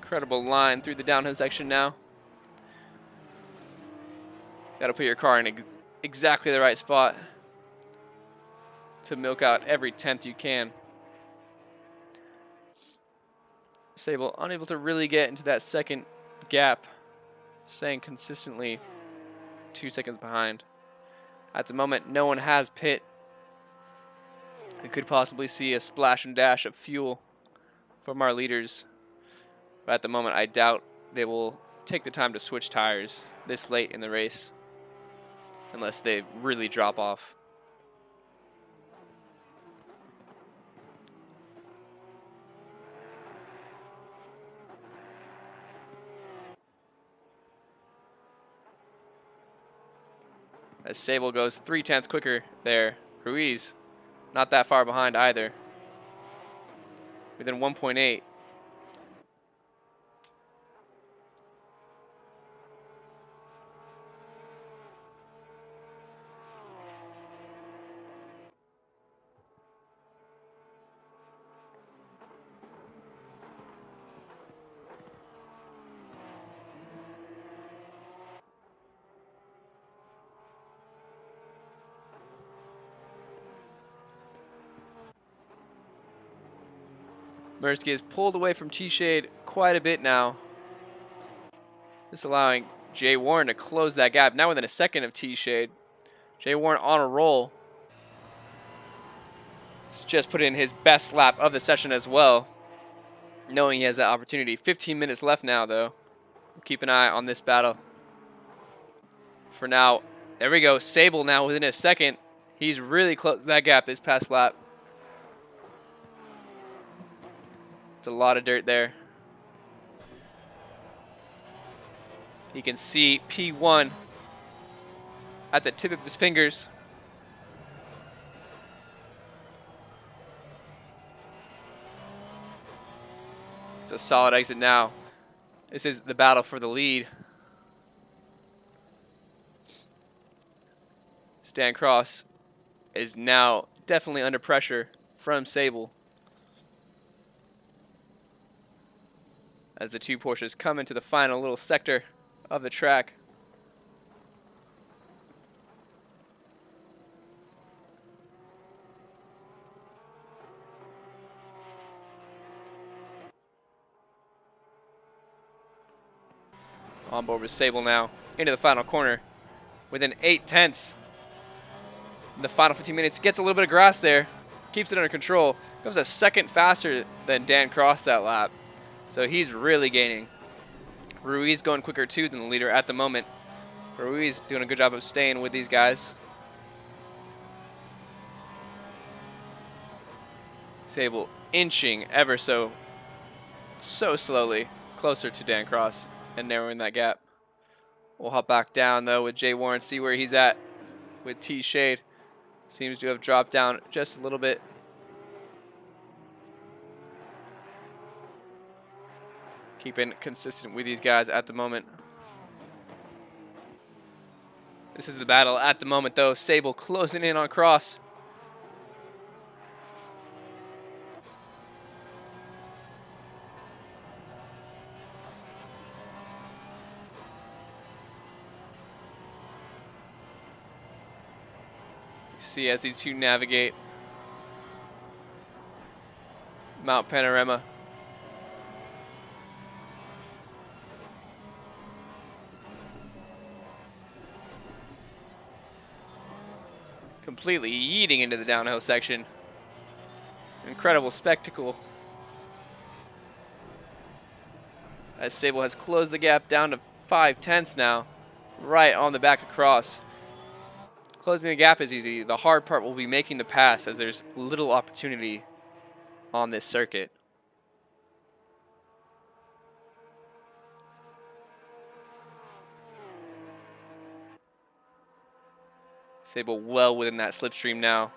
Incredible line through the downhill section now. Got to put your car in exactly the right spot to milk out every 10th you can. Sable unable to really get into that second gap, staying consistently 2 seconds behind. At the moment, no one has pit. We could possibly see a splash and dash of fuel from our leaders. But at the moment, I doubt they will take the time to switch tires this late in the race unless they really drop off. As Sable goes 3/10 quicker there. Ruiz not that far behind either. Within 1.8. Mirsky is pulled away from T-Shade quite a bit now. Just allowing Jay Warren to close that gap. Now within a second of T-Shade. Jay Warren on a roll. He's just put in his best lap of the session as well, knowing he has that opportunity. 15 minutes left now, though. Keep an eye on this battle. For now, there we go. Sable now within a second. He's really closed that gap this past lap. It's a lot of dirt there. You can see P1 at the tip of his fingers. It's a solid exit now. This is the battle for the lead. Stan Cross is now definitely under pressure from Sable, as the two Porsches come into the final little sector of the track. On board with Sable now into the final corner within 8/10. In the final 15 minutes, gets a little bit of grass there, keeps it under control. Goes a second faster than Dan Cross that lap. So he's really gaining. Ruiz going quicker too than the leader at the moment. Ruiz doing a good job of staying with these guys. Sable inching ever so slowly closer to Dan Cross and narrowing that gap. We'll hop back down though with Jay Warren, see where he's at with T-Shade. Seems to have dropped down just a little bit. Keeping consistent with these guys at the moment. This is the battle at the moment though. Sable closing in on Cross. You see as these two navigate Mount Panorama. Completely yeeting into the downhill section. Incredible spectacle. As Sable has closed the gap down to 5/10 now, right on the back across. Closing the gap is easy. The hard part will be making the pass, as there's little opportunity on this circuit. Sable well within that slipstream now.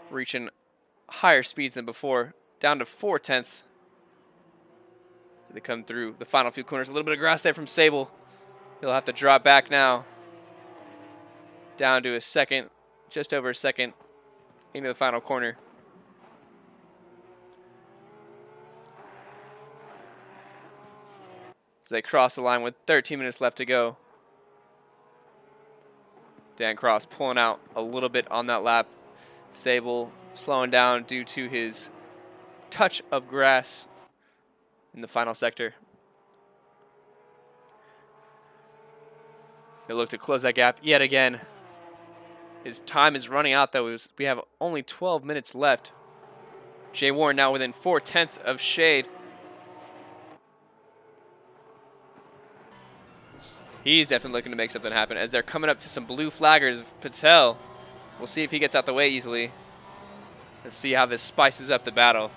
Reaching higher speeds than before, down to 4/10. So they come through the final few corners. A little bit of grass there from Sable. He'll have to drop back now. Down to a second, just over a second into the final corner. As they cross the line with 13 minutes left to go. Dan Cross pulling out a little bit on that lap. Sable slowing down due to his touch of grass in the final sector. He'll look to close that gap yet again. His time is running out, though. We have only 12 minutes left. Jay Warren now within 4/10 of Shade. He's definitely looking to make something happen as they're coming up to some blue flaggers. Patel, we'll see if he gets out the way easily. Let's see how this spices up the battle.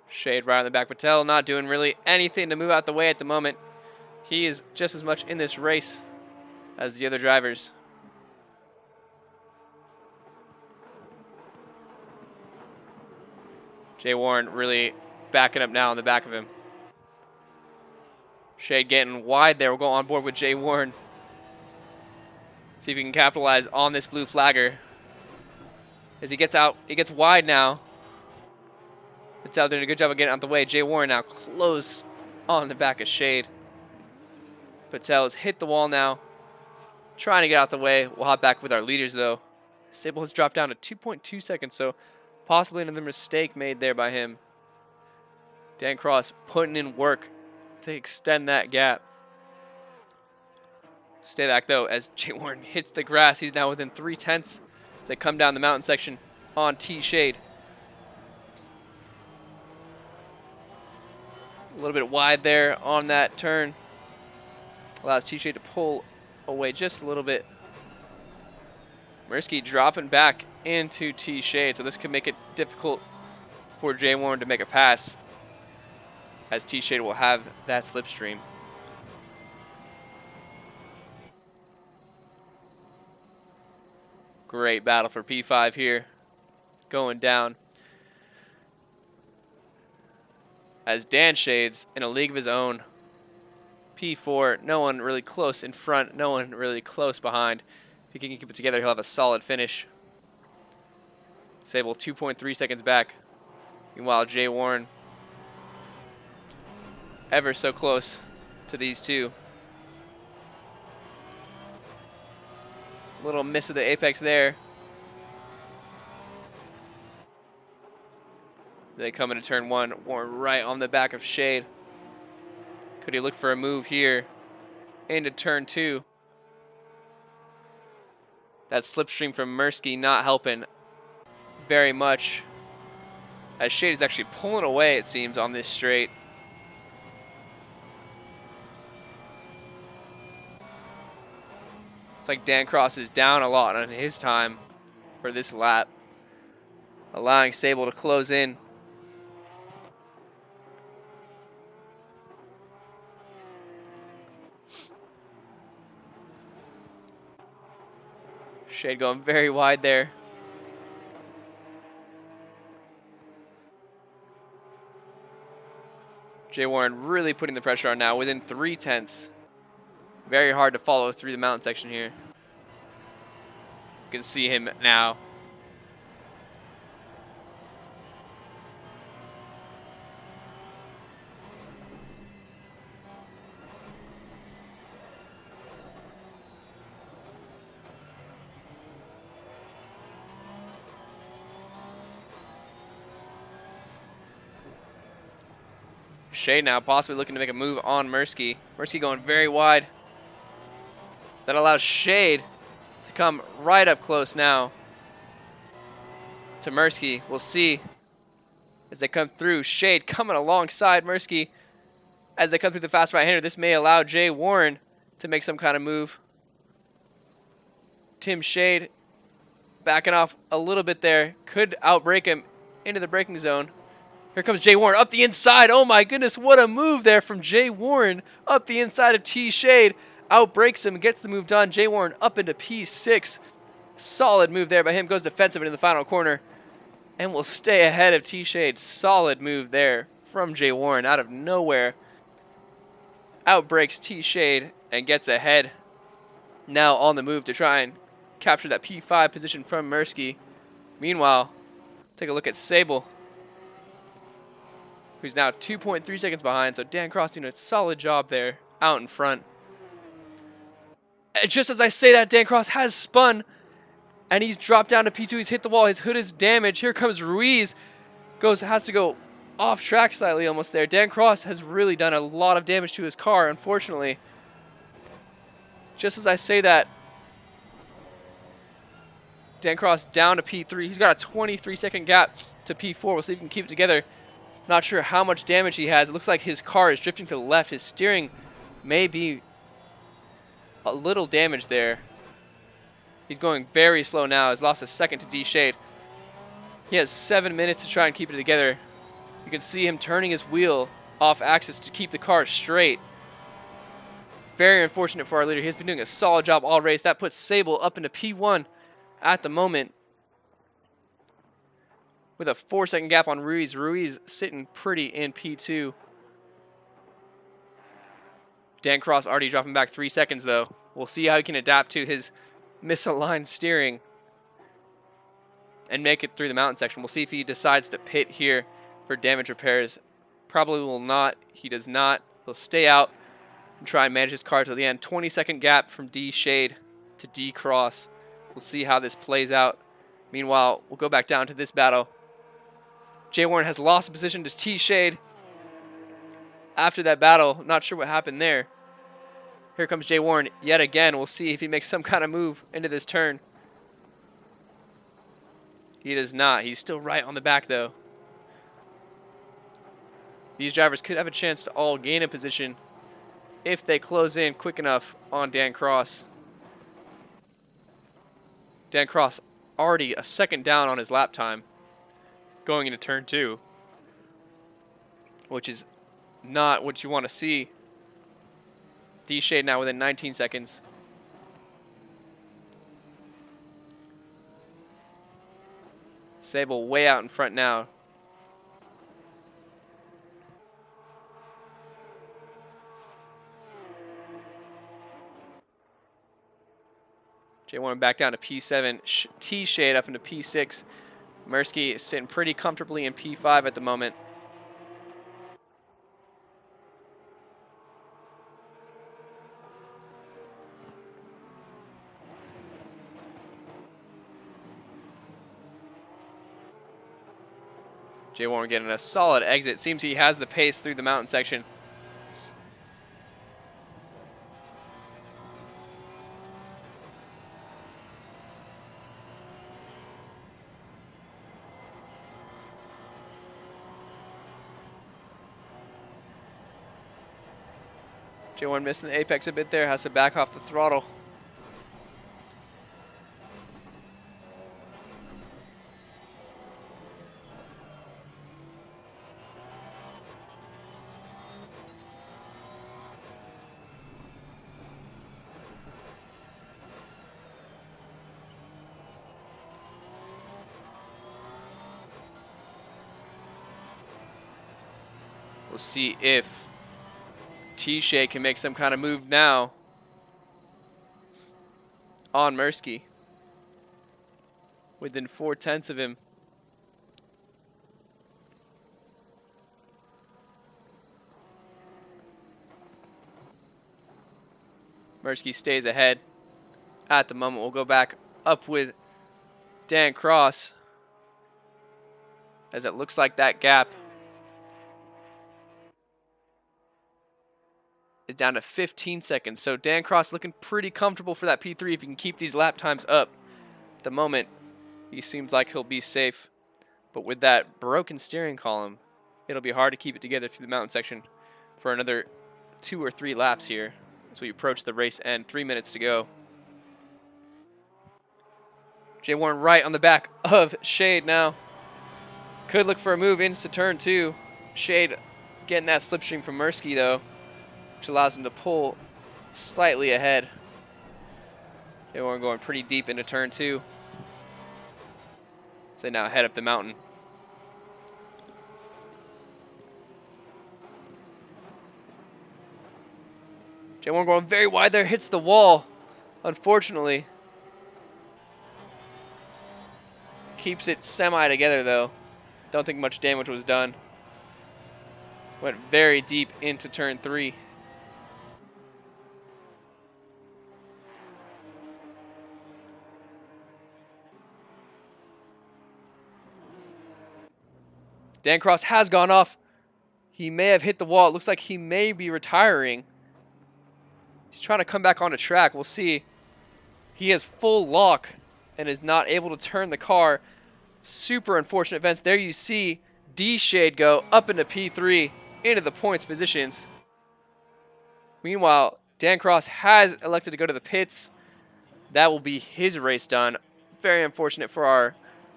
Shade right on the back. Patel not doing really anything to move out the way at the moment. He is just as much in this race as the other drivers. Jay Warren really backing up now on the back of him. Shade getting wide there. We'll go on board with Jay Warren. See if he can capitalize on this blue flagger. As he gets out, he gets wide now. It's out doing a good job of getting out the way. Jay Warren now close on the back of Shade. Patel's hit the wall now. Trying to get out the way. We'll hop back with our leaders though. Sable has dropped down to 2.2 seconds, so possibly another mistake made there by him. Dan Cross putting in work to extend that gap. Stay back though as Jay Warren hits the grass. He's now within 3/10 as they come down the mountain section on T-Shade. A little bit wide there on that turn. Allows T-Shade to pull away just a little bit. Mirsky dropping back into T-Shade, so this could make it difficult for Jay Warren to make a pass, as T-Shade will have that slipstream. Great battle for P5 here, going down. As Dan Shades in a league of his own. P4, no one really close in front, no one really close behind. If he can keep it together, he'll have a solid finish. Sable 2.3 seconds back. Meanwhile, Jay Warren ever so close to these two. Little miss of the apex there. They come into turn one. Warren right on the back of Shade. Could he look for a move here into turn two? That slipstream from Mirsky not helping very much, as Shade is actually pulling away, it seems, on this straight. It's like Dan Cross is down a lot on his time for this lap, allowing Sable to close in. Shade going very wide there. Jay Warren really putting the pressure on now, within 3/10. Very hard to follow through the mountain section here. You can see him now. Shade now possibly looking to make a move on Mirsky. Mirsky going very wide. That allows Shade to come right up close now to Mirsky. We'll see as they come through. Shade coming alongside Mirsky as they come through the fast right-hander. This may allow Jay Warren to make some kind of move. Tim Shade backing off a little bit there. Could outbrake him into the braking zone. Here comes Jay Warren up the inside. Oh my goodness, what a move there from Jay Warren up the inside of T Shade. Outbreaks him, gets the move done. Jay Warren up into P6. Solid move there by him. Goes defensive in the final corner and will stay ahead of T Shade. Solid move there from Jay Warren out of nowhere. Outbreaks T Shade and gets ahead. Now on the move to try and capture that P5 position from Mirsky. Meanwhile, take a look at Sable, who's now 2.3 seconds behind. So Dan Cross doing a solid job there out in front. And just as I say that, Dan Cross has spun and he's dropped down to P2. He's hit the wall. His hood is damaged. Here comes Ruiz. Has to go off track slightly almost there. Dan Cross has really done a lot of damage to his car, unfortunately. Just as I say that, Dan Cross down to P3. He's got a 23-second gap to P4. We'll see if he can keep it together. Not sure how much damage he has. It looks like his car is drifting to the left. His steering may be a little damaged there. He's going very slow now. He's lost a second to D Shade. He has 7 minutes to try and keep it together. You can see him turning his wheel off axis to keep the car straight. Very unfortunate for our leader. He's been doing a solid job all race. That puts Sable up into P1 at the moment, with a 4-second gap on Ruiz. Ruiz sitting pretty in P2. Dan Cross already dropping back 3 seconds though. We'll see how he can adapt to his misaligned steering and make it through the mountain section. We'll see if he decides to pit here for damage repairs. Probably will not. He does not. He'll stay out and try and manage his car till the end. 20-second gap from D Shade to D Cross. We'll see how this plays out. Meanwhile, we'll go back down to this battle. Jay Warren has lost position to T Shade after that battle. Not sure what happened there. Here comes Jay Warren yet again. We'll see if he makes some kind of move into this turn. He does not. He's still right on the back though. These drivers could have a chance to all gain a position if they close in quick enough on Dan Cross. Dan Cross already a second down on his lap time going into turn 2, which is not what you want to see. D Shade now within 19 seconds. Sable way out in front now. Jay Warren back down to P7. T Shade up into P6. Mirsky is sitting pretty comfortably in P5 at the moment. Jay Warren getting a solid exit. Seems he has the pace through the mountain section. Jay Warren missing the apex a bit there, has to back off the throttle. We'll see if T-Shade can make some kind of move now on Mirsky. Within 4/10 of him. Mirsky stays ahead at the moment. We'll go back up with Dan Cross, as it looks like that gap it down to 15 seconds. So Dan Cross looking pretty comfortable for that P3 if he can keep these lap times up. At the moment, he seems like he'll be safe. But with that broken steering column, it'll be hard to keep it together through the mountain section for another 2 or 3 laps here as we approach the race end. 3 minutes to go. Jay Warren right on the back of Shade now. Could look for a move into turn 2. Shade getting that slipstream from Mursky though, which allows him to pull slightly ahead. Jay Warren going pretty deep into turn 2. So they now head up the mountain. Jay Warren going very wide there, hits the wall, unfortunately. Keeps it semi together though. Don't think much damage was done. Went very deep into turn 3. Dan Cross has gone off. He may have hit the wall. It looks like he may be retiring. He's trying to come back onto track. We'll see. He has full lock and is not able to turn the car. Super unfortunate events. There you see D-Shade go up into P3 into the points positions. Meanwhile, Dan Cross has elected to go to the pits. That will be his race done. Very unfortunate for our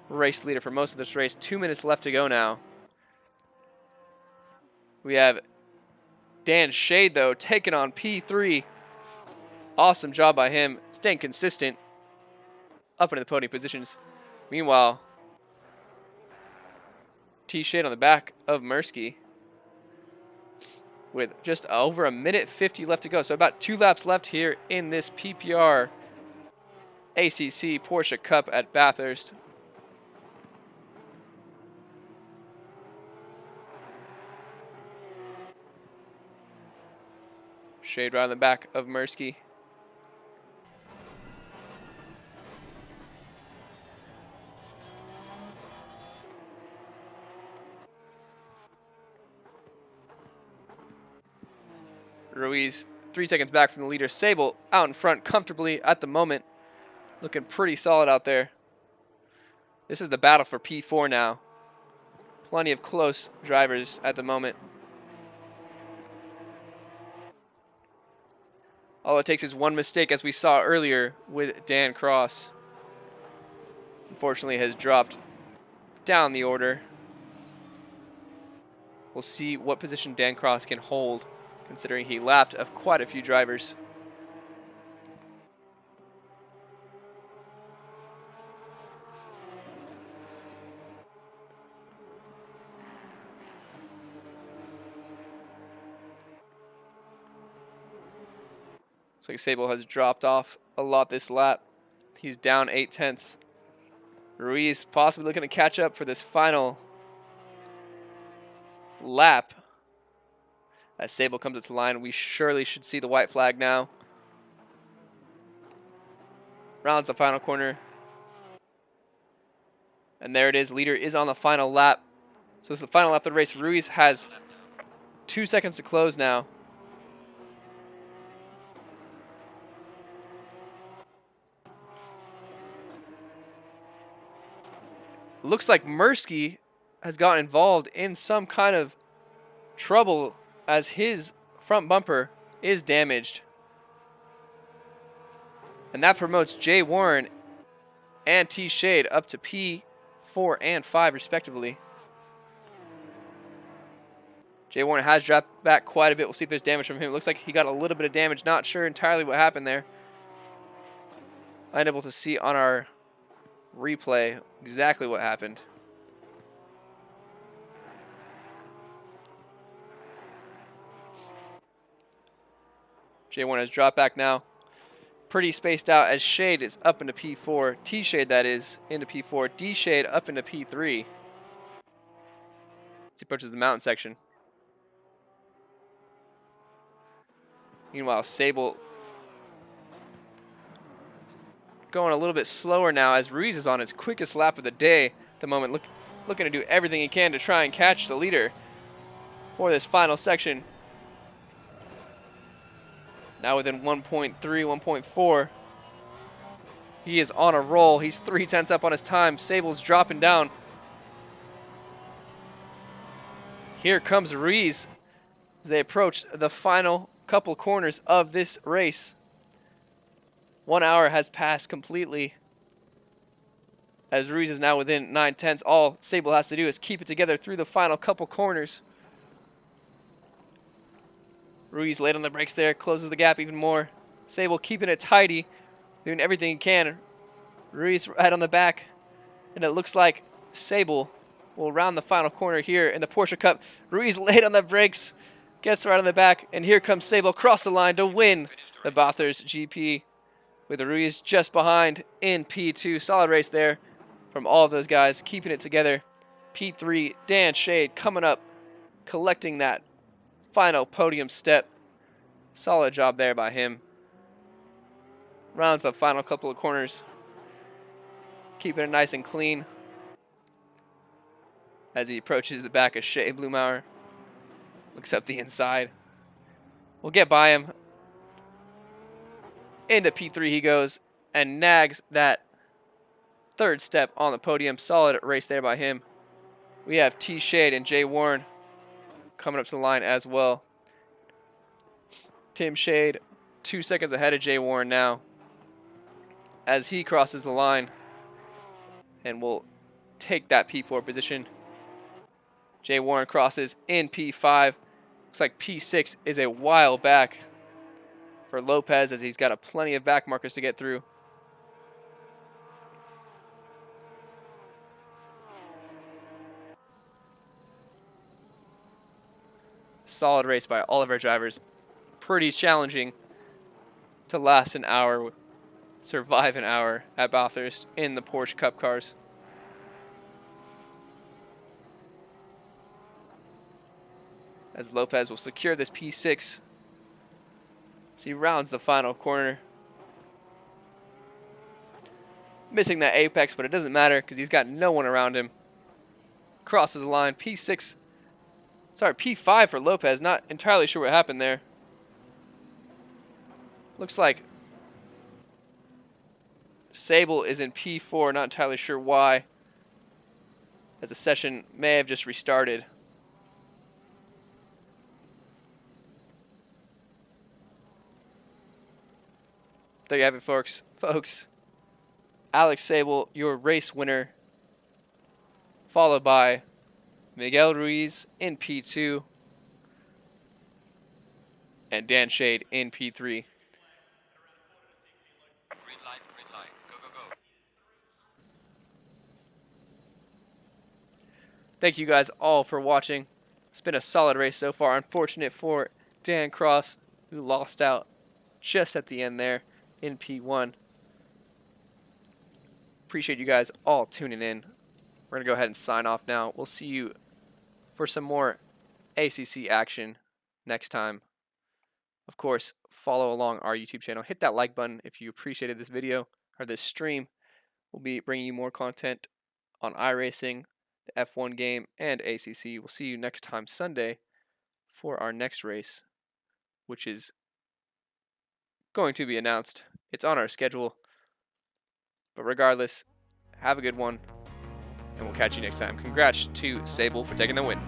race leader for most of this race. 2 minutes left to go now. We have Dan Shade, though, taking on P3. Awesome job by him, staying consistent up into the podium positions. Meanwhile, T-Shade on the back of Mursky with just over a minute 50 left to go. So about 2 laps left here in this PPR ACC Porsche Cup at Bathurst. Shade right on the back of Mursky. Ruiz 3 seconds back from the leader. Sable out in front comfortably at the moment. Looking pretty solid out there. This is the battle for P4 now. Plenty of close drivers at the moment. All it takes is one mistake, as we saw earlier with Dan Cross. Unfortunately has dropped down the order. We'll see what position Dan Cross can hold, considering he lapped of quite a few drivers. Looks like Sable has dropped off a lot this lap. He's down 8 tenths. Ruiz possibly looking to catch up for this final lap. As Sable comes up to the line, we surely should see the white flag now. Rounds the final corner. And there it is. Leader is on the final lap. So this is the final lap of the race. Ruiz has 2 seconds to close now. Looks like Mursky has gotten involved in some kind of trouble as his front bumper is damaged. And that promotes Jay Warren and T Shade up to P4 and 5 respectively. Jay Warren has dropped back quite a bit. We'll see if there's damage from him. It looks like he got a little bit of damage. Not sure entirely what happened there. Unable to see on our replay exactly what happened. Jay Warren has dropped back now. Pretty spaced out as Shade is up into P4. T-Shade, that is, into P4. D-Shade up into P3. As he approaches the mountain section. Meanwhile, Sable going a little bit slower now as Ruiz is on his quickest lap of the day at the moment. Looking to do everything he can to try and catch the leader for this final section. Now within 1.3, 1.4. He is on a roll. He's 0.3 up on his time. Sable's dropping down. Here comes Ruiz as they approach the final couple corners of this race. 1 hour has passed completely. As Ruiz is now within 9/10. All Sable has to do is keep it together through the final couple corners. Ruiz late on the brakes there, closes the gap even more. Sable keeping it tidy, doing everything he can. Ruiz right on the back, and it looks like Sable will round the final corner here in the Porsche Cup. Ruiz late on the brakes, gets right on the back, and here comes Sable across the line to win the Bathurst GP, with Ruiz just behind in P2. Solid race there from all of those guys, keeping it together. P3, Dan Shade coming up, collecting that final podium step. Solid job there by him. Rounds the final couple of corners, keeping it nice and clean as he approaches the back of Shea Blumauer. Looks up the inside. We'll get by him. Into P3 he goes and nags that third step on the podium. Solid race there by him. We have T Shade and Jay Warren coming up to the line as well. Tim Shade 2 seconds ahead of Jay Warren now as he crosses the line and will take that P4 position. Jay Warren crosses in P5. Looks like P6 is a while back for Lopez as he's got plenty of back markers to get through. Solid race by all of our drivers. Pretty challenging to last an hour, survive an hour at Bathurst in the Porsche Cup cars. As Lopez will secure this P6 as he rounds the final corner. Missing that apex, but it doesn't matter because he's got no one around him. Crosses the line. P5 for Lopez. Not entirely sure what happened there. Looks like Sable is in P4. Not entirely sure why, as the session may have just restarted. There you have it, folks. Alex Sable, your race winner, followed by Miguel Ruiz in P2 and Dan Shade in P3. Green light, go, go, go. Thank you guys all for watching. It's been a solid race so far. Unfortunate for Dan Cross, who lost out just at the end there in P1. Appreciate you guys all tuning in. We're going to go ahead and sign off now. We'll see you for some more ACC action next time. Of course, follow along our YouTube channel. Hit that like button if you appreciated this video or this stream. We'll be bringing you more content on iRacing, the F1 game, and ACC. We'll see you next time Sunday for our next race, which is going to be announced. It's on our schedule. But regardless, have a good one, and we'll catch you next time. Congrats to Sable for taking the win.